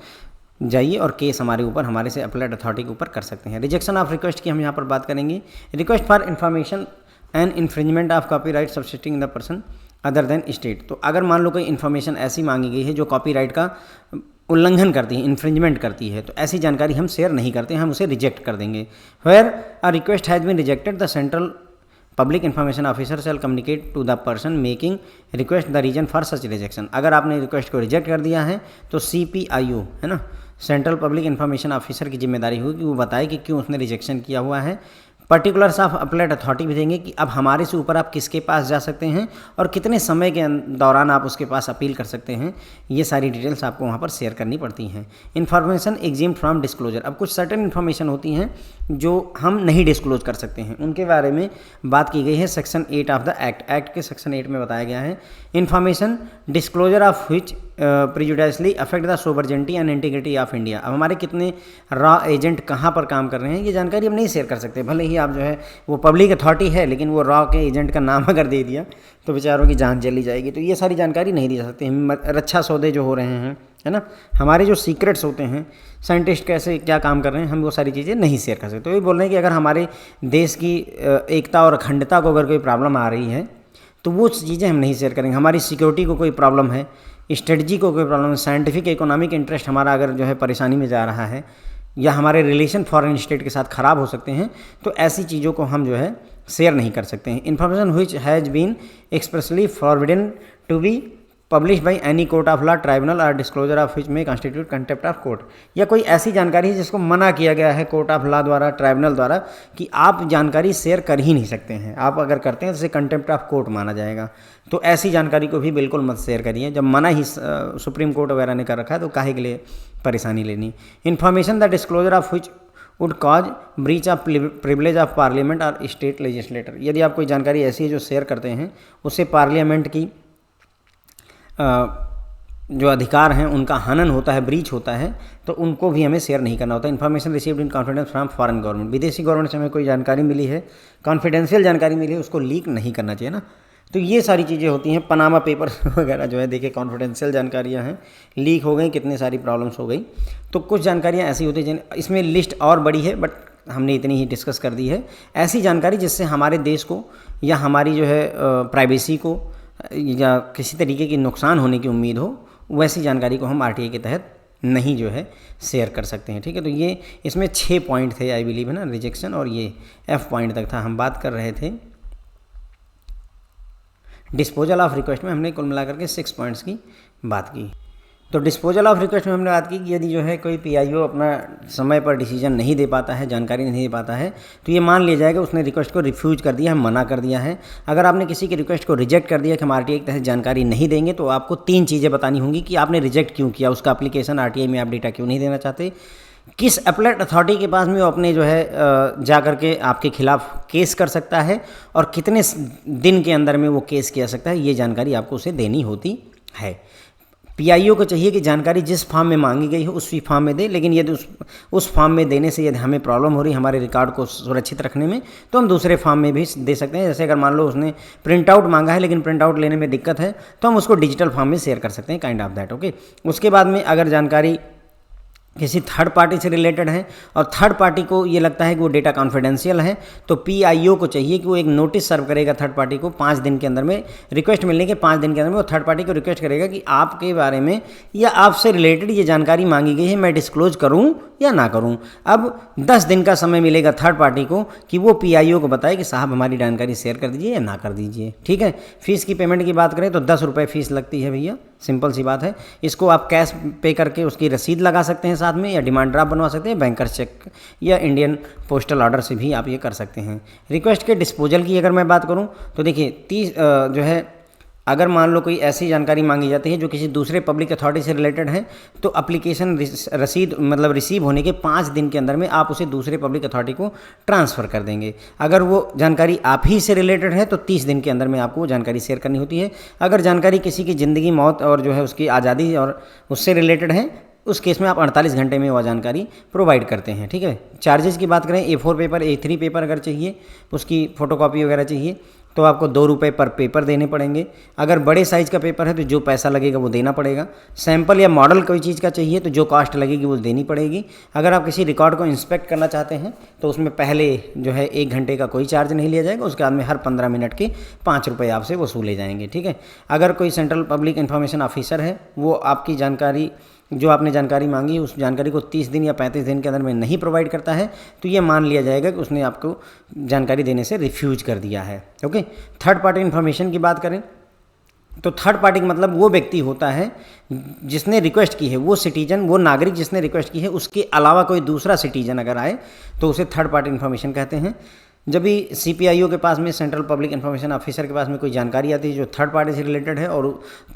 जाइए और केस हमारे ऊपर, हमारे से अप्लाइड अथॉरिटी के ऊपर कर सकते हैं। रिजेक्शन ऑफ रिक्वेस्ट की हम यहाँ पर बात करेंगे। Request for information and infringement of copyright subsisting the person other than state. तो अगर मान लो कोई इन्फॉर्मेशन ऐसी मांगी गई है जो कॉपीराइट का उल्लंघन करती है, इन्फ्रिंजमेंट करती है, तो ऐसी जानकारी हम शेयर नहीं करते, हम उसे रिजेक्ट कर देंगे। Where a request has been rejected the central public information officer shall communicate to the person making request the reason for such rejection. अगर आपने रिक्वेस्ट को रिजेक्ट कर दिया है तो CPIO है ना, सेंट्रल पब्लिक इन्फॉर्मेशन ऑफिसर की जिम्मेदारी होगी कि वो बताए कि क्यों उसने रिजेक्शन किया हुआ है। पर्टिकुलर्स ऑफ अपलेट अथॉरिटी भी देंगे कि अब हमारे से ऊपर आप किसके पास जा सकते हैं और कितने समय के दौरान आप उसके पास अपील कर सकते हैं। ये सारी डिटेल्स आपको वहाँ पर शेयर करनी पड़ती हैं। इन्फॉर्मेशन एग्जिम्ड फ्रॉम डिस्क्लोजर, अब कुछ सर्टेन इन्फॉर्मेशन होती हैं जो हम नहीं डिस्क्लोज कर सकते हैं, उनके बारे में बात की गई है सेक्शन 8 ऑफ द एक्ट के सेक्शन 8 में बताया गया है। Information disclosure of which prejudicially affect the sovereignty and integrity of India, अब हमारे कितने रॉ एजेंट कहाँ पर काम कर रहे हैं ये जानकारी हम नहीं शेयर कर सकते। भले ही आप जो है वो पब्लिक अथॉरिटी है लेकिन वो रॉ के एजेंट का नाम अगर दे दिया तो बेचारों की जान चली जाएगी। तो ये सारी जानकारी नहीं दी जा सकती। रक्षा सौदे जो हो रहे हैं, है ना, हमारे जो सीक्रेट्स होते हैं, साइंटिस्ट कैसे क्या काम कर रहे हैं, हम वो सारी चीज़ें नहीं शेयर कर सकते। तो ये बोल रहे हैं कि अगर हमारे देश की एकता और अखंडता को अगर कोई प्रॉब्लम आ रही है तो वो चीज़ें हम नहीं शेयर करेंगे। हमारी सिक्योरिटी को कोई प्रॉब्लम है, स्ट्रेटजी को कोई प्रॉब्लम है, साइंटिफिक इकोनॉमिक इंटरेस्ट हमारा अगर जो है परेशानी में जा रहा है या हमारे रिलेशन फॉरेन स्टेट के साथ ख़राब हो सकते हैं, तो ऐसी चीज़ों को हम जो है शेयर नहीं कर सकते हैं। Information which has been expressly forbidden to be publish by any court of law, tribunal और disclosure of which may constitute contempt of court, या कोई ऐसी जानकारी है जिसको मना किया गया है कोर्ट ऑफ लॉ द्वारा, ट्राइब्यूनल द्वारा, कि आप जानकारी शेयर कर ही नहीं सकते हैं, आप अगर करते हैं तो इसे कंटेम्प्ट ऑफ कोर्ट माना जाएगा। तो ऐसी जानकारी को भी बिल्कुल मत शेयर करिए। जब मना ही सुप्रीम कोर्ट वगैरह ने कर रखा है तो काहे के लिए परेशानी लेनी। Information the disclosure of which would cause breach of privilege of parliament और स्टेट लेजिस्लेटर, यदि आप कोई जानकारी ऐसी है जो शेयर करते हैं उससे पार्लियामेंट की जो अधिकार हैं उनका हनन होता है, ब्रीच होता है, तो उनको भी हमें शेयर नहीं करना होता है। Information received in confidence from foreign government, विदेशी गवर्नमेंट से हमें कोई जानकारी मिली है, कॉन्फिडेंशियल जानकारी मिली है, उसको लीक नहीं करना चाहिए ना। तो ये सारी चीज़ें होती हैं। पनामा पेपर्स वगैरह जो है देखिए कॉन्फिडेंशियल जानकारियाँ हैं, लीक हो गई, कितनी सारी प्रॉब्लम्स हो गई। तो कुछ जानकारियाँ ऐसी होती हैं, इसमें लिस्ट और बड़ी है बट हमने इतनी ही डिस्कस कर दी है। ऐसी जानकारी जिससे हमारे देश को या हमारी जो है प्राइवेसी को या किसी तरीके की नुकसान होने की उम्मीद हो, वैसी जानकारी को हम आरटीआई के तहत नहीं जो है शेयर कर सकते हैं। ठीक है, तो ये इसमें 6 पॉइंट थे आई बिलीव, है ना, रिजेक्शन, और ये F पॉइंट तक था। हम बात कर रहे थे डिस्पोजल ऑफ रिक्वेस्ट में, हमने कुल मिलाकर के 6 पॉइंट्स की बात की। तो डिस्पोजल ऑफ रिक्वेस्ट में हमने बात की कि यदि जो है कोई पीआईओ अपना समय पर डिसीजन नहीं दे पाता है, जानकारी नहीं दे पाता है, तो ये मान लिया जाएगा उसने रिक्वेस्ट को रिफ्यूज कर दिया है, मना कर दिया है। अगर आपने किसी की रिक्वेस्ट को रिजेक्ट कर दिया कि हम आरटीआई के तहत जानकारी नहीं देंगे, तो आपको 3 चीज़ें बतानी होंगी कि आपने रिजेक्ट क्यों किया, उसका एप्लीकेशन आरटीआई में आप डेटा क्यों नहीं देना चाहते, किस अपलेट अथॉरिटी के पास में वो अपने जो है जा कर के आपके खिलाफ केस कर सकता है और कितने दिन के अंदर में वो केस किया सकता है, ये जानकारी आपको उसे देनी होती है। पीआईओ को चाहिए कि जानकारी जिस फॉर्म में मांगी गई हो उसी फॉर्म में दे, लेकिन यदि उस फॉर्म में देने से यदि हमें प्रॉब्लम हो रही है हमारे रिकॉर्ड को सुरक्षित रखने में, तो हम दूसरे फॉर्म में भी दे सकते हैं। जैसे अगर मान लो उसने प्रिंट आउट मांगा है लेकिन प्रिंट आउट लेने में दिक्कत है, तो हम उसको डिजिटल फॉर्म में शेयर कर सकते हैं, काइंड ऑफ दैट। ओके, उसके बाद में अगर जानकारी किसी थर्ड पार्टी से रिलेटेड है और थर्ड पार्टी को ये लगता है कि वो डेटा कॉन्फिडेंशियल है, तो पीआईओ को चाहिए कि वो एक नोटिस सर्व करेगा थर्ड पार्टी को 5 दिन के अंदर में, रिक्वेस्ट मिलने के 5 दिन के अंदर में वो थर्ड पार्टी को रिक्वेस्ट करेगा कि आपके बारे में या आपसे रिलेटेड ये जानकारी मांगी गई है, मैं डिस्क्लोज करूँ या ना करूं। अब 10 दिन का समय मिलेगा थर्ड पार्टी को कि वो पीआईओ को बताए कि साहब हमारी जानकारी शेयर कर दीजिए या ना कर दीजिए। ठीक है, फीस की पेमेंट की बात करें तो 10 रुपये फीस लगती है भैया, सिंपल सी बात है। इसको आप कैश पे करके उसकी रसीद लगा सकते हैं साथ में, या डिमांड ड्राफ्ट बनवा सकते हैं, बैंकर चेक या इंडियन पोस्टल ऑर्डर से भी आप ये कर सकते हैं। रिक्वेस्ट के डिस्पोजल की अगर मैं बात करूँ तो देखिए 30 जो है, अगर मान लो कोई ऐसी जानकारी मांगी जाती है जो किसी दूसरे पब्लिक अथॉरिटी से रिलेटेड है, तो एप्लीकेशन रसीद मतलब रिसीव होने के 5 दिन के अंदर में आप उसे दूसरे पब्लिक अथॉरिटी को ट्रांसफ़र कर देंगे। अगर वो जानकारी आप ही से रिलेटेड है तो 30 दिन के अंदर में आपको वो जानकारी शेयर करनी होती है। अगर जानकारी किसी की ज़िंदगी मौत और जो है उसकी आज़ादी और उससे रिलेटेड है, उस केस में आप 48 घंटे में वह जानकारी प्रोवाइड करते हैं। ठीक है, चार्जेस की बात करें, A4 पेपर A3 पेपर अगर चाहिए, उसकी फ़ोटोकॉपी वगैरह चाहिए, तो आपको 2 रुपये पर पेपर देने पड़ेंगे। अगर बड़े साइज़ का पेपर है तो जो पैसा लगेगा वो देना पड़ेगा। सैंपल या मॉडल कोई चीज़ का चाहिए तो जो कॉस्ट लगेगी वो देनी पड़ेगी। अगर आप किसी रिकॉर्ड को इंस्पेक्ट करना चाहते हैं तो उसमें पहले जो है 1 घंटे का कोई चार्ज नहीं लिया जाएगा, उसके बाद में हर 15 मिनट के 5 रुपये आपसे वसूले जाएंगे। ठीक है, अगर कोई सेंट्रल पब्लिक इन्फॉर्मेशन ऑफिसर है, वो आपकी जानकारी जो आपने जानकारी मांगी उस जानकारी को 30 दिन या 35 दिन के अंदर में नहीं प्रोवाइड करता है, तो ये मान लिया जाएगा कि उसने आपको जानकारी देने से रिफ्यूज कर दिया है। ओके, थर्ड पार्टी इन्फॉर्मेशन की बात करें तो थर्ड पार्टी का मतलब वो व्यक्ति होता है जिसने रिक्वेस्ट की है, वो सिटीजन, वो नागरिक जिसने रिक्वेस्ट की है, उसके अलावा कोई दूसरा सिटीजन अगर आए तो उसे थर्ड पार्टी इन्फॉर्मेशन कहते हैं। जब भी सीपीआईओ के पास में, सेंट्रल पब्लिक इन्फॉर्मेशन ऑफिसर के पास में कोई जानकारी आती है जो थर्ड पार्टी से रिलेटेड है और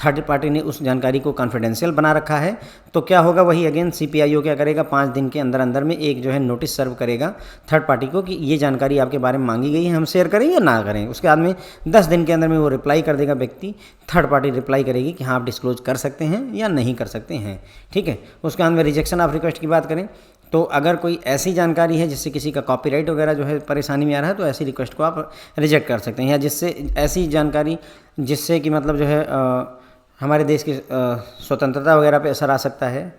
थर्ड पार्टी ने उस जानकारी को कॉन्फिडेंशियल बना रखा है, तो क्या होगा, वही अगेन सीपीआईओ क्या करेगा, 5 दिन के अंदर अंदर में एक जो है नोटिस सर्व करेगा थर्ड पार्टी को कि ये जानकारी आपके बारे में मांगी गई है, हम शेयर करें या ना करें। उसके बाद में 10 दिन के अंदर में वो रिप्लाई कर देगा व्यक्ति, थर्ड पार्टी रिप्लाई करेगी कि हाँ आप डिस्क्लोज कर सकते हैं या नहीं कर सकते हैं, ठीक है। उसके बाद में रिजेक्शन ऑफ रिक्वेस्ट की बात करें तो अगर कोई ऐसी जानकारी है जिससे किसी का कॉपीराइट वगैरह जो है परेशानी में आ रहा है तो ऐसी रिक्वेस्ट को आप रिजेक्ट कर सकते हैं, या जिससे ऐसी जानकारी जिससे कि मतलब जो है हमारे देश की स्वतंत्रता वगैरह पे असर आ सकता है,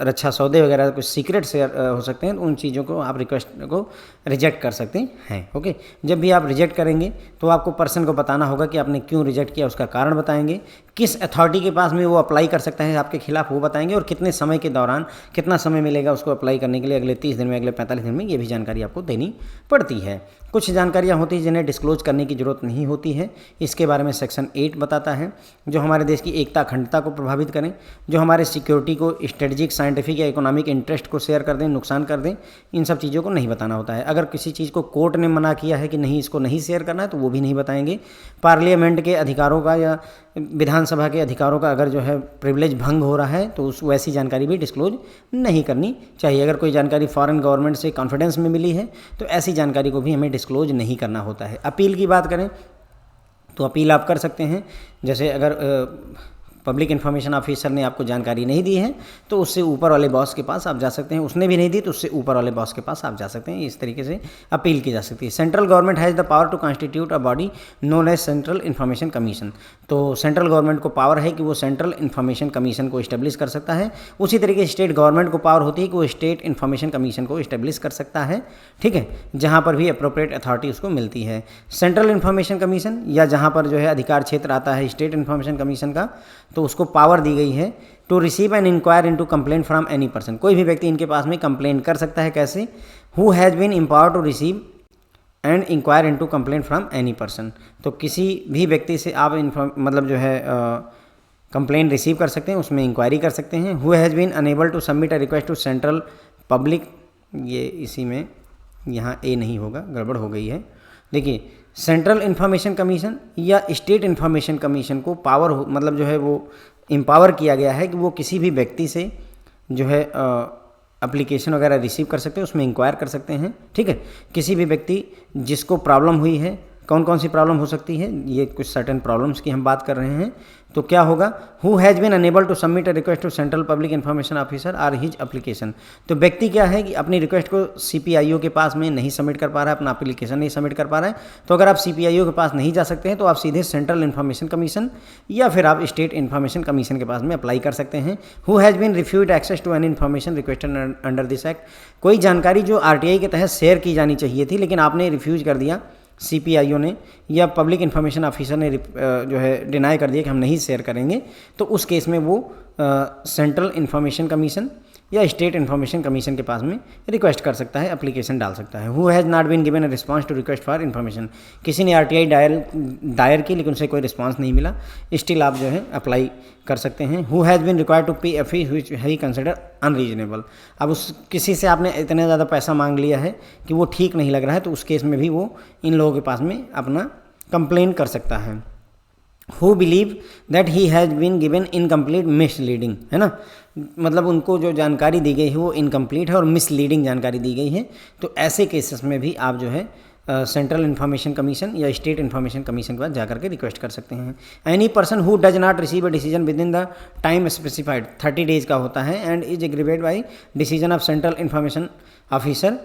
रक्षा सौदे वगैरह कुछ सीक्रेट शेयर हो सकते हैं, तो उन चीज़ों को आप रिक्वेस्ट को रिजेक्ट कर सकते हैं। ओके, जब भी आप रिजेक्ट करेंगे तो आपको पर्सन को बताना होगा कि आपने क्यों रिजेक्ट किया, उसका कारण बताएंगे, किस अथॉरिटी के पास में वो अप्लाई कर सकता है आपके खिलाफ वो बताएंगे, और कितने समय के दौरान कितना समय मिलेगा उसको अप्लाई करने के लिए, अगले 30 दिन में, अगले 45 दिन में, ये भी जानकारी आपको देनी पड़ती है। कुछ जानकारियाँ होती हैं जिन्हें डिस्क्लोज करने की ज़रूरत नहीं होती है, इसके बारे में सेक्शन 8 बताता है, जो हमारे देश की एकता अखंडता को प्रभावित करें, जो हमारे सिक्योरिटी को, स्ट्रेटजिक, साइंटिफिक या इकोनॉमिक इंटरेस्ट को शेयर कर दें, नुकसान कर दें, इन सब चीज़ों को नहीं बताना होता है। अगर किसी चीज़ को कोर्ट ने मना किया है कि नहीं इसको नहीं शेयर करना है तो वो भी नहीं बताएंगे। पार्लियामेंट के अधिकारों का या विधानसभा के अधिकारों का अगर जो है प्रिविलेज भंग हो रहा है तो उस वैसी जानकारी भी डिस्क्लोज नहीं करनी चाहिए। अगर कोई जानकारी फॉरेन गवर्नमेंट से कॉन्फिडेंस में मिली है तो ऐसी जानकारी को भी हमें डिस्क्लोज नहीं करना होता है। अपील की बात करें तो अपील आप कर सकते हैं, जैसे अगर पब्लिक इन्फॉर्मेशन ऑफिसर ने आपको जानकारी नहीं दी है तो उससे ऊपर वाले बॉस के पास आप जा सकते हैं, उसने भी नहीं दी तो उससे ऊपर वाले बॉस के पास आप जा सकते हैं। इस तरीके से अपील की जा सकती है। Central government has the power to constitute a body known as central information commission. तो सेंट्रल गवर्नमेंट को पावर है कि वो सेंट्रल इन्फॉर्मेशन कमीशन को इस्टेब्लिश कर सकता है। उसी तरीके स्टेट गवर्नमेंट को पावर होती है कि वो स्टेट इन्फॉर्मेशन कमीशन को इस्टेब्लिश कर सकता है, ठीक है, जहाँ पर भी अप्रोप्रिएट अथॉरिटी उसको मिलती है। सेंट्रल इन्फॉर्मेशन कमीशन या जहाँ पर जो है अधिकार क्षेत्र आता है स्टेट इन्फॉर्मेशन कमीशन का, तो उसको पावर दी गई है to receive and inquire into complaint from any person. कोई भी व्यक्ति इनके पास में कंप्लेंट कर सकता है। कैसे? Who has been empowered to receive and inquire into complaint from any person. तो किसी भी व्यक्ति से आप मतलब जो है कंप्लेंट रिसीव कर सकते हैं, उसमें इंक्वायरी कर सकते हैं। Who has been enable to submit a request to central public, ये इसी में यहाँ ए नहीं होगा, गड़बड़ हो गई है। देखिए, सेंट्रल इन्फॉर्मेशन कमीशन या स्टेट इन्फॉर्मेशन कमीशन को पावर मतलब जो है वो एम्पावर किया गया है कि वो किसी भी व्यक्ति से जो है एप्लीकेशन वगैरह रिसीव कर सकते हैं, उसमें इंक्वायर कर सकते हैं, ठीक है। किसी भी व्यक्ति जिसको प्रॉब्लम हुई है, कौन कौन सी प्रॉब्लम हो सकती है, ये कुछ सर्टेन प्रॉब्लम्स की हम बात कर रहे हैं, तो क्या होगा, who has been enable to submit a request to central public information officer or his application. तो व्यक्ति क्या है कि अपनी रिक्वेस्ट को सीपीआईओ के पास में नहीं सबमिट कर पा रहा है, अपना एप्लीकेशन नहीं सबमिट कर पा रहा है, तो अगर आप सीपीआईओ के पास नहीं जा सकते हैं तो आप सीधे सेंट्रल इन्फॉर्मेशन कमीशन या फिर आप स्टेट इन्फॉर्मेशन कमीशन के पास में अप्लाई कर सकते हैं। Who has been refused access to any information requested under this act. कोई जानकारी जो आरटीआई के तहत शेयर की जानी चाहिए थी लेकिन आपने रिफ्यूज कर दिया, सीपीआईओ ने या पब्लिक इन्फॉर्मेशन ऑफिसर ने जो है डिनाई कर दिया कि हम नहीं शेयर करेंगे, तो उस केस में वो सेंट्रल इन्फॉर्मेशन कमीशन या स्टेट इन्फॉर्मेशन कमीशन के पास में रिक्वेस्ट कर सकता है, एप्लीकेशन डाल सकता है। Who has not been given a response to request for information. किसी ने आरटीआई दायर की लेकिन उसे कोई रिस्पांस नहीं मिला, स्टिल आप जो है अप्लाई कर सकते हैं। Who has been required to pay a fee which he consider unreasonable. अब उस किसी से आपने इतना ज़्यादा पैसा मांग लिया है कि वो ठीक नहीं लग रहा है, तो उस केस में भी वो इन लोगों के पास में अपना कंप्लेन कर सकता है। Who believe that he has been given incomplete misleading, है ना, मतलब उनको जो जानकारी दी गई है वो इनकम्प्लीट है और मिसलीडिंग जानकारी दी गई है, तो ऐसे केसेस में भी आप जो है सेंट्रल इन्फॉर्मेशन कमीशन या स्टेट इन्फॉर्मेशन कमीशन के पास जाकर के रिक्वेस्ट कर सकते हैं। Any person who does not receive a decision within the time specified, 30 days का होता है, and is aggrieved by decision of central information officer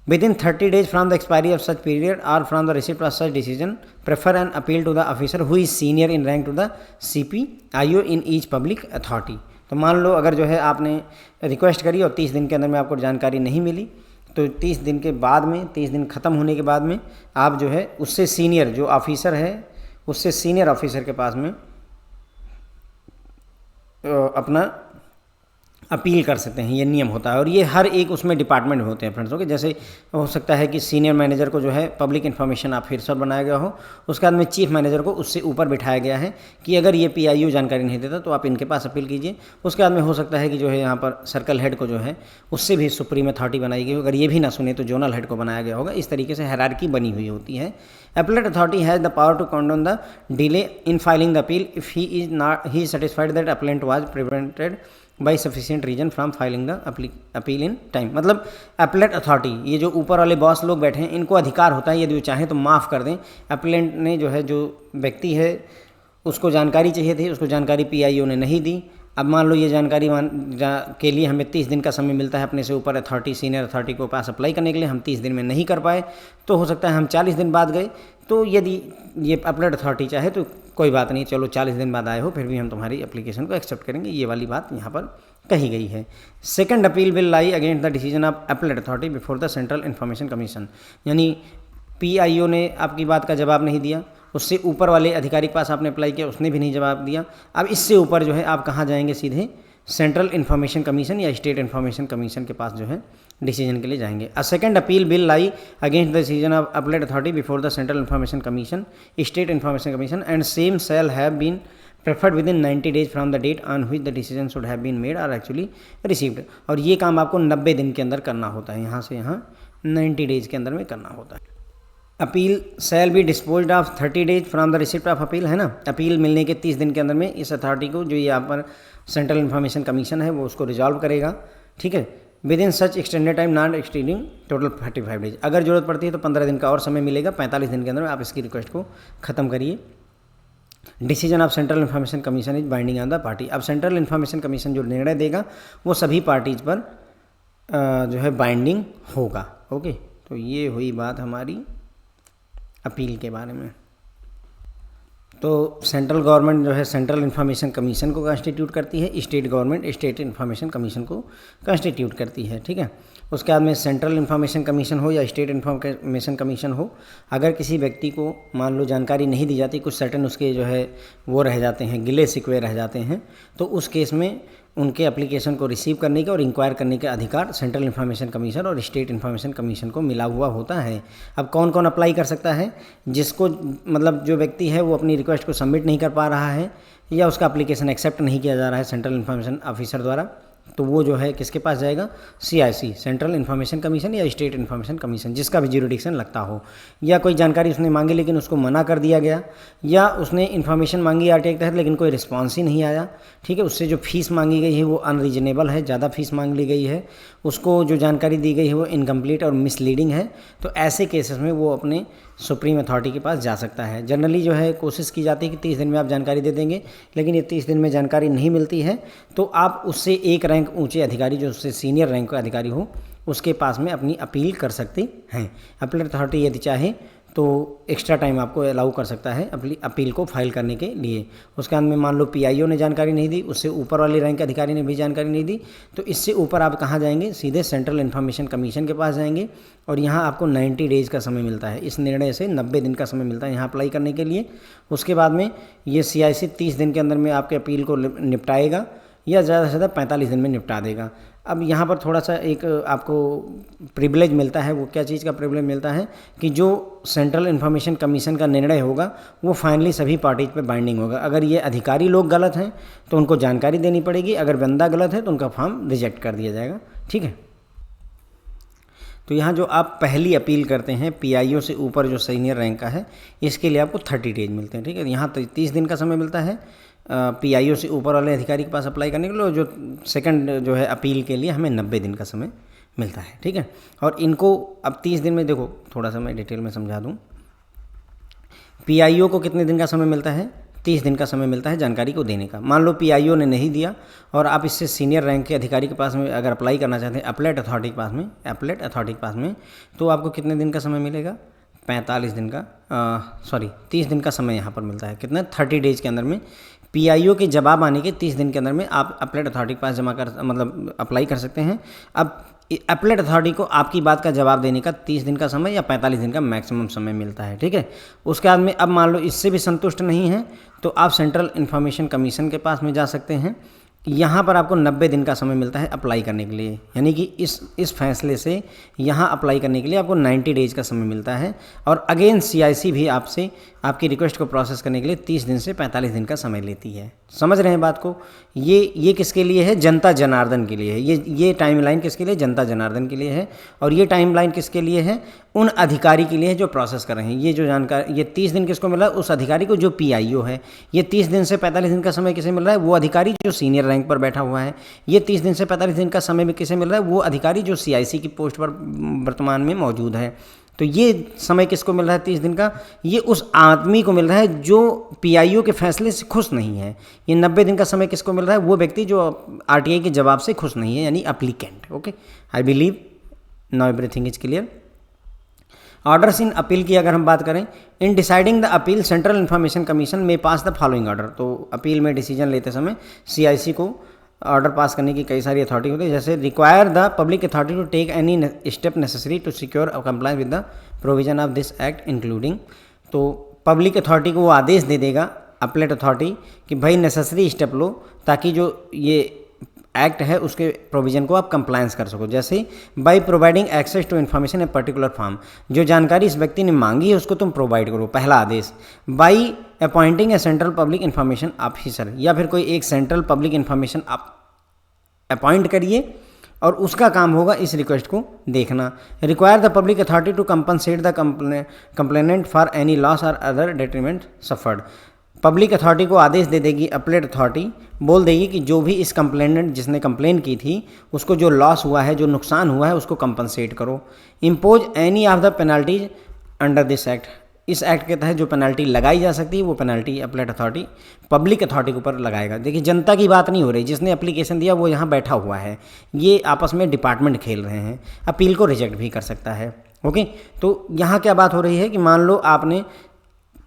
within 30 days from the expiry of such period or from the receipt of such decision, prefer an appeal to the officer who is senior in rank to the CPIO in each public authority। तो मान लो अगर जो है आपने request करी और 30 दिन के अंदर में आपको जानकारी नहीं मिली, तो 30 दिन के बाद में, 30 दिन ख़त्म होने के बाद में आप जो है उससे सीनियर जो ऑफिसर है, उससे सीनियर ऑफिसर के पास में अपना अपील कर सकते हैं, ये नियम होता है। और ये हर एक उसमें डिपार्टमेंट में होते हैं फ्रेंड्स। ओके, जैसे हो सकता है कि सीनियर मैनेजर को जो है पब्लिक इन्फॉर्मेशन ऑफिसर बनाया गया हो, उसके बाद में चीफ मैनेजर को उससे ऊपर बिठाया गया है कि अगर ये PIO जानकारी नहीं देता तो आप इनके पास अपील कीजिए। उसके बाद में हो सकता है कि जो है यहाँ पर सर्कल हेड को जो है उससे भी सुप्रीम अथॉरिटी बनाई गई हो, अगर ये भी ना सुने तो जोनल हेड को बनाया गया होगा। इस तरीके से हायरार्की बनी हुई होती है। Appellate authority has the power to condone the delay in filing the appeal if he is satisfied that appellant was prevented by sufficient reason from filing the appeal in time। मतलब appellate authority, ये जो ऊपर वाले boss लोग बैठे हैं, इनको अधिकार होता है यदि वो चाहें तो माफ़ कर दें। appellant ने जो है, जो व्यक्ति है उसको जानकारी चाहिए थी, उसको जानकारी PIO ने नहीं दी। अब मान लो ये जानकारी के लिए हमें 30 दिन का समय मिलता है अपने से ऊपर अथॉरिटी, सीनियर अथॉरिटी को पास अप्लाई करने के लिए, हम 30 दिन में नहीं कर पाए तो हो सकता है हम 40 दिन बाद गए, तो यदि ये अपीलेट अथॉरिटी चाहे तो कोई बात नहीं, चलो 40 दिन बाद आए हो फिर भी हम तुम्हारी एप्लीकेशन को एक्सेप्ट करेंगे। ये वाली बात यहाँ पर कही गई है। Second appeal will lie against the decision of appellate authority before the central information commission. यानी PIO ने आपकी बात का जवाब नहीं दिया, उससे ऊपर वाले अधिकारी के पास आपने अप्लाई किया, उसने भी नहीं जवाब दिया। अब इससे ऊपर जो है आप कहाँ जाएंगे, सीधे सेंट्रल इन्फॉर्मेशन कमीशन या स्टेट इन्फॉर्मेशन कमीशन के पास जो है डिसीजन के लिए जाएंगे। A second appeal will lie against the decision of appellate authority before the central information commission, state information commission and same shall have been preferred within 90 days from the date on which the decision should have been made or actually received. और ये काम आपको 90 दिन के अंदर करना होता है, यहाँ से यहाँ 90 डेज के अंदर में करना होता है। Appeal shall be disposed of 30 days from the receipt of appeal, है ना। अपील मिलने के 30 दिन के अंदर में इस अथॉरिटी को, जो यहाँ पर सेंट्रल इन्फॉर्मेशन कमीशन है, वो उसको रिजॉल्व करेगा। ठीक है, within such extended time not exceeding total 35 days. अगर जरूरत पड़ती है तो 15 दिन का और समय मिलेगा, 45 दिन के अंदर में आप इसकी रिक्वेस्ट को ख़त्म करिए। Decision of central information commission is binding on the party. अब सेंट्रल इन्फॉर्मेशन कमीशन जो निर्णय देगा वो सभी पार्टीज पर जो है बाइंडिंग होगा। ओके, तो ये हुई बात हमारी अपील के बारे में। तो सेंट्रल गवर्नमेंट जो है सेंट्रल इन्फॉर्मेशन कमीशन को कॉन्स्टिट्यूट करती है, state government state information commission को कॉन्स्टिट्यूट करती है। ठीक है, उसके बाद में सेंट्रल इन्फॉर्मेशन कमीशन हो या स्टेट इन्फॉर्मेशन कमीशन हो, अगर किसी व्यक्ति को मान लो जानकारी नहीं दी जाती, कुछ सर्टेन उसके जो है वो रह जाते हैं, गिले शिकवे रह जाते हैं, तो उस केस में उनके एप्लीकेशन को रिसीव करने का और इंक्वायर करने का अधिकार सेंट्रल इन्फॉर्मेशन कमीशन और स्टेट इन्फॉर्मेशन कमीशन को मिला हुआ होता है। अब कौन कौन अप्लाई कर सकता है, जिसको मतलब जो व्यक्ति है वो अपनी रिक्वेस्ट को सबमिट नहीं कर पा रहा है या उसका एप्लीकेशन एक्सेप्ट नहीं किया जा रहा है सेंट्रल इन्फॉर्मेशन ऑफिसर द्वारा, तो वो जो है किसके पास जाएगा, CIC सेंट्रल इन्फॉर्मेशन कमीशन या स्टेट इन्फॉर्मेशन कमीशन, जिसका भी ज्यूरिडिक्शन लगता हो। या कोई जानकारी उसने मांगी लेकिन उसको मना कर दिया गया, या उसने इन्फॉर्मेशन मांगी RTI के तहत लेकिन कोई रिस्पॉन्स ही नहीं आया। ठीक है, उससे जो फीस मांगी गई है वो अनरीजनेबल है, ज़्यादा फीस मांग ली गई है, उसको जो जानकारी दी गई है वो इनकम्प्लीट और मिसलीडिंग है, तो ऐसे केसेस में वो अपने सुप्रीम अथॉरिटी के पास जा सकता है। जनरली जो है कोशिश की जाती है कि 30 दिन में आप जानकारी दे देंगे, लेकिन ये 30 दिन में जानकारी नहीं मिलती है तो आप उससे एक रैंक ऊंचे अधिकारी, जो उससे सीनियर रैंक का अधिकारी हो, उसके पास में अपनी अपील कर सकते हैं। अपीलेट अथॉरिटी यदि चाहे तो एक्स्ट्रा टाइम आपको अलाउ कर सकता है अपनी अपील को फाइल करने के लिए। उसके बाद में मान लो PIO ने जानकारी नहीं दी, उससे ऊपर वाले रैंक के अधिकारी ने भी जानकारी नहीं दी, तो इससे ऊपर आप कहाँ जाएंगे, सीधे सेंट्रल इन्फॉर्मेशन कमीशन के पास जाएंगे और यहाँ आपको 90 डेज़ का समय मिलता है। इस निर्णय से 90 दिन का समय मिलता है यहाँ अप्लाई करने के लिए। उसके बाद में ये CIC 30 दिन के अंदर में आपके अपील को निपटाएगा या ज़्यादा से ज़्यादा 45 दिन में निपटा देगा। अब यहाँ पर थोड़ा सा एक आपको प्रिविलेज मिलता है, वो क्या चीज़ का प्रिविलेज मिलता है कि जो सेंट्रल इन्फॉर्मेशन कमीशन का निर्णय होगा वो फाइनली सभी पार्टीज पे बाइंडिंग होगा। अगर ये अधिकारी लोग गलत हैं तो उनको जानकारी देनी पड़ेगी, अगर बंदा गलत है तो उनका फॉर्म रिजेक्ट कर दिया जाएगा। ठीक है, तो यहाँ जो आप पहली अपील करते हैं PIO से ऊपर जो सीनियर रैंक का है, इसके लिए आपको 30 डेज मिलते हैं। ठीक है, यहाँ 30 दिन का समय मिलता है PIO से ऊपर वाले अधिकारी के पास अप्लाई करने के लिए, जो सेकंड जो है अपील के लिए हमें 90 दिन का समय मिलता है। ठीक है, और इनको अब 30 दिन में, देखो थोड़ा सा मैं डिटेल में समझा दूँ, PIO को कितने दिन का समय मिलता है, 30 दिन का समय मिलता है जानकारी को देने का। मान लो PIO ने नहीं दिया और आप इससे सीनियर रैंक के अधिकारी के पास में अगर अप्लाई करना चाहते हैं अपीलेट अथॉरिटी के पास में, तो आपको कितने दिन का समय मिलेगा, 45 दिन का 30 दिन का समय यहाँ पर मिलता है। कितना, 30 डेज के अंदर में PIO के जवाब आने के 30 दिन के अंदर में आप अपीलेट अथॉरिटी के पास अप्लाई कर सकते हैं। अब अपीलेट अथॉरिटी को आपकी बात का जवाब देने का 30 दिन का समय या 45 दिन का मैक्सिमम समय मिलता है। ठीक है, उसके बाद में अब मान लो इससे भी संतुष्ट नहीं है तो आप सेंट्रल इन्फॉर्मेशन कमीशन के पास में जा सकते हैं, यहाँ पर आपको 90 दिन का समय मिलता है अप्लाई करने के लिए, यानी कि इस फैसले से यहाँ अप्लाई करने के लिए आपको 90 डेज का समय मिलता है। और अगेन CIC भी आपसे आपकी रिक्वेस्ट को प्रोसेस करने के लिए 30 दिन से 45 दिन का समय लेती है। समझ रहे हैं बात को? ये किसके लिए है? जनता जनार्दन के लिए है। ये टाइमलाइन किसके लिए? जनता जनार्दन के लिए है। और ये टाइमलाइन किसके लिए है? उन अधिकारी के लिए जो प्रोसेस कर रहे हैं। ये जो जानकारी, ये 30 दिन किसको मिल रहा है? उस अधिकारी को जो PIO है। ये 30 दिन से 45 दिन का समय किसे मिल रहा है? वो अधिकारी जो सीनियर रैंक पर बैठा हुआ है। ये 30 दिन से 45 दिन का समय में किसे मिल रहा है? वो अधिकारी जो CIC की पोस्ट पर वर्तमान में मौजूद है। तो ये समय किसको मिल रहा है 30 दिन का? ये उस आदमी को मिल रहा है जो PIO के फैसले से खुश नहीं है। ये 90 दिन का समय किसको मिल रहा है? वो व्यक्ति जो RTI के जवाब से खुश नहीं है, यानी applicant. Okay, I believe now everything is clear. Orders in appeal की अगर हम बात करें, in deciding the appeal central information commission में पास द फॉलोइंग ऑर्डर। तो अपील में डिसीजन लेते समय CIC को ऑर्डर पास करने की कई सारी अथॉरिटी होती है, जैसे require the public authority to take any step necessary to secure compliance with the provision of this act including. तो पब्लिक अथॉरिटी को वो आदेश दे देगा, अपलेट अथॉरिटी, कि भाई नेसेसरी स्टेप लो ताकि जो ये एक्ट है उसके प्रोविजन को आप कंप्लायंस कर सको। जैसे by providing access to information a particular form, जो जानकारी इस व्यक्ति ने मांगी है उसको तुम प्रोवाइड करो, पहला आदेश। बाय अपॉइंटिंग ए सेंट्रल पब्लिक इन्फॉर्मेशन ऑफिसर, या फिर कोई एक सेंट्रल पब्लिक इन्फॉर्मेशन अपॉइंट करिए और उसका काम होगा इस रिक्वेस्ट को देखना। Require the public authority to compensate the complainant for any loss और other detriment suffered. Public authority को आदेश दे देगी, अपलेट अथॉरिटी बोल देगी कि जो भी इस कंप्लेनेंट जिसने कंप्लेन की थी उसको जो लॉस हुआ है, जो नुकसान हुआ है, उसको कंपनसेट करो। Impose any of the penalties under this act, इस एक्ट के तहत जो पेनल्टी लगाई जा सकती है वो पेनल्टी अपलेट अथॉरिटी पब्लिक अथॉरिटी के ऊपर लगाएगा। देखिए, जनता की बात नहीं हो रही, जिसने एप्लीकेशन दिया वो यहाँ बैठा हुआ है, ये आपस में डिपार्टमेंट खेल रहे हैं, अपील को रिजेक्ट भी कर सकता है। ओके, तो यहाँ क्या बात हो रही है कि मान लो आपने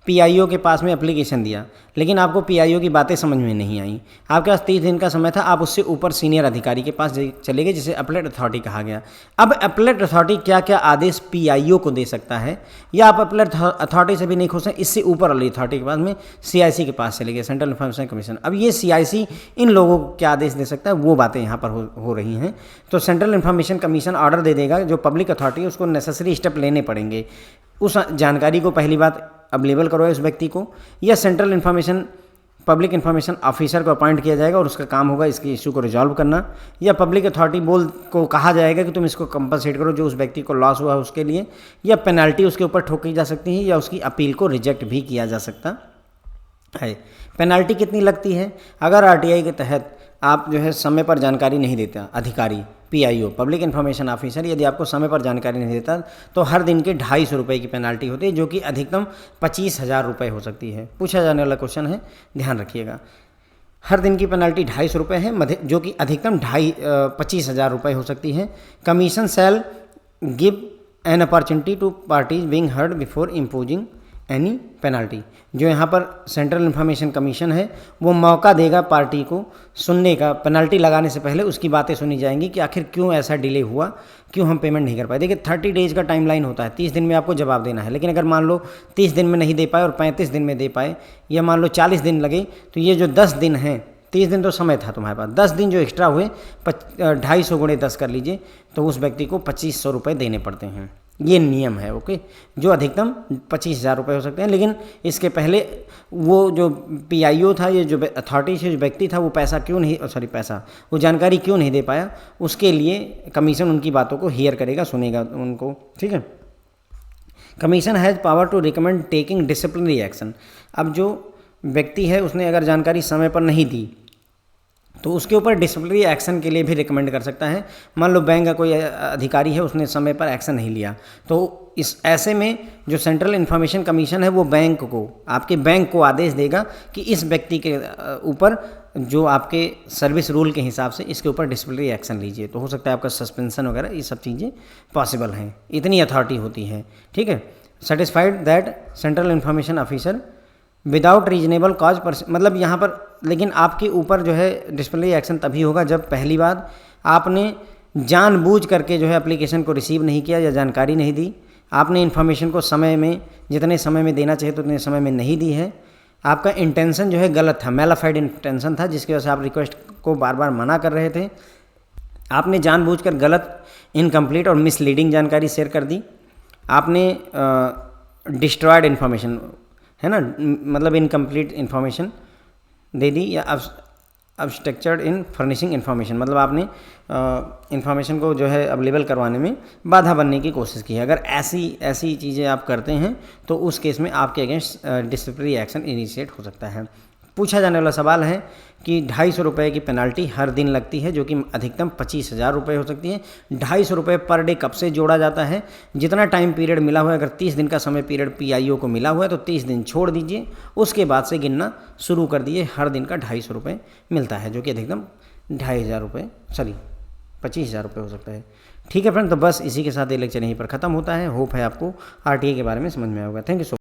PIO के पास में एप्लीकेशन दिया, लेकिन आपको PIO की बातें समझ में नहीं आई, आपके पास 30 दिन का समय था, आप उससे ऊपर सीनियर अधिकारी के पास चले गए जिसे अपलेट अथॉरिटी कहा गया। अब अपलेट अथॉरिटी क्या क्या आदेश PIO को दे सकता है, या आप अपलेट अथॉरिटी से भी नहीं खुश हैं, इससे ऊपर वाली अथॉरिटी के पास में CIC के पास चले गए, सेंट्रल इन्फॉर्मेशन कमीशन। अब ये CIC इन लोगों को क्या आदेश दे सकता है, वो बातें यहाँ पर हो रही हैं। तो सेंट्रल इन्फॉर्मेशन कमीशन ऑर्डर दे देगा, जो पब्लिक अथॉरिटी उसको नेसेसरी स्टेप लेने पड़ेंगे। उस जानकारी को पहली बात अवेलेबल करवाए उस व्यक्ति को, या central information public information officer को अपॉइंट किया जाएगा और उसका काम होगा इसकी इशू को रिजॉल्व करना, या पब्लिक अथॉरिटी को कहा जाएगा कि तुम इसको कंपनसेट करो जो उस व्यक्ति को लॉस हुआ है उसके लिए, या पेनल्टी उसके ऊपर ठोकी जा सकती है, या उसकी अपील को रिजेक्ट भी किया जा सकता है। पेनल्टी कितनी लगती है? अगर RTI के तहत आप जो है समय पर जानकारी नहीं देता, अधिकारी PIO पब्लिक इन्फॉर्मेशन ऑफिसर यदि आपको समय पर जानकारी नहीं देता, तो हर दिन के 250 रुपये की पेनल्टी होती है, जो कि अधिकतम 25,000 रुपये हो सकती है। पूछा जाने वाला क्वेश्चन है, ध्यान रखिएगा। हर दिन की पेनल्टी 250 रुपये है, जो कि अधिकतम 25,000 रुपये हो सकती है। Commission shall give an opportunity to parties being heard before imposing any penalty, जो यहाँ पर सेंट्रल इन्फॉर्मेशन कमीशन है वो मौका देगा पार्टी को सुनने का, पेनल्टी लगाने से पहले उसकी बातें सुनी जाएंगी कि आखिर क्यों ऐसा डिले हुआ, क्यों हम पेमेंट नहीं कर पाए। देखिए, 30 डेज का टाइमलाइन होता है, 30 दिन में आपको जवाब देना है, लेकिन अगर मान लो 30 दिन में नहीं दे पाए और 35 दिन में दे पाए, या मान लो 40 दिन लगे, तो ये जो 10 दिन हैं, 30 दिन तो समय था तुम्हारे पास, 10 दिन जो एक्स्ट्रा हुए 250 गुणे 10 कर लीजिए, तो उस व्यक्ति को 2500 रुपये देने पड़ते हैं। ये नियम है। ओके, जो अधिकतम 25,000 रुपये हो सकते हैं, लेकिन इसके पहले वो जो PIO था, ये जो अथॉरिटी से जो व्यक्ति था, वो पैसा क्यों नहीं, वो जानकारी क्यों नहीं दे पाया, उसके लिए कमीशन उनकी बातों को हियर करेगा, सुनेगा उनको। ठीक है, commission has power to recommend taking disciplinary action. अब जो व्यक्ति है उसने अगर जानकारी समय पर नहीं दी तो उसके ऊपर डिसिप्लिनरी एक्शन के लिए भी रिकमेंड कर सकता है। मान लो बैंक का कोई अधिकारी है, उसने समय पर एक्शन नहीं लिया, तो इस ऐसे में जो सेंट्रल इन्फॉर्मेशन कमीशन है वो बैंक को, आपके बैंक को आदेश देगा कि इस व्यक्ति के ऊपर जो आपके सर्विस रूल के हिसाब से इसके ऊपर डिसिप्लिनरी एक्शन लीजिए। तो हो सकता है आपका सस्पेंशन वगैरह, ये सब चीज़ें पॉसिबल हैं, इतनी अथॉरिटी होती है। ठीक है, satisfied that central information officer without reasonable cause पर, मतलब यहाँ पर लेकिन आपके ऊपर जो है डिसिप्लिनरी एक्शन तभी होगा जब पहली बात आपने जानबूझ करके जो है एप्लीकेशन को रिसीव नहीं किया या जानकारी नहीं दी, आपने इन्फॉर्मेशन को समय में, जितने समय में देना चाहिए तो उतने समय में नहीं दी है, आपका इंटेंशन जो है गलत था, मैलाफाइड इंटेंशन था, जिसकी वजह से आप रिक्वेस्ट को बार बार मना कर रहे थे। आपने जानबूझकर गलत, इनकम्प्लीट और मिसलीडिंग जानकारी शेयर कर दी। आपने डिस्ट्रॉयड इन्फॉर्मेशन, है ना, मतलब इनकम्प्लीट इन्फॉर्मेशन दे दी, या अबस्ट्रक्चर्ड इन फर्निशिंग इन्फॉर्मेशन, मतलब आपने इन्फॉर्मेशन को जो है अवेलेबल करवाने में बाधा बनने की कोशिश की है। अगर ऐसी चीज़ें आप करते हैं तो उस केस में आपके अगेंस्ट डिसिप्लिनरी एक्शन इनिशिएट हो सकता है। पूछा जाने वाला सवाल है कि 250 रुपये की पेनल्टी हर दिन लगती है, जो कि अधिकतम 25,000 रुपये हो सकती है। 250 रुपये पर डे कब से जोड़ा जाता है? जितना टाइम पीरियड मिला हुआ है, अगर 30 दिन का समय पीरियड PIO को मिला हुआ है तो 30 दिन छोड़ दीजिए, उसके बाद से गिनना शुरू कर दिए। हर दिन का 250 रुपये मिलता है, जो कि अधिकतम 2,500 रुपये, सॉरी 25,000 रुपये हो सकता है। ठीक है फ्रेंड, तो बस इसी के साथ ये लेक्चर यहीं पर ख़त्म होता है। होप है आपको RTI के बारे में समझ में आएगा। Thank you so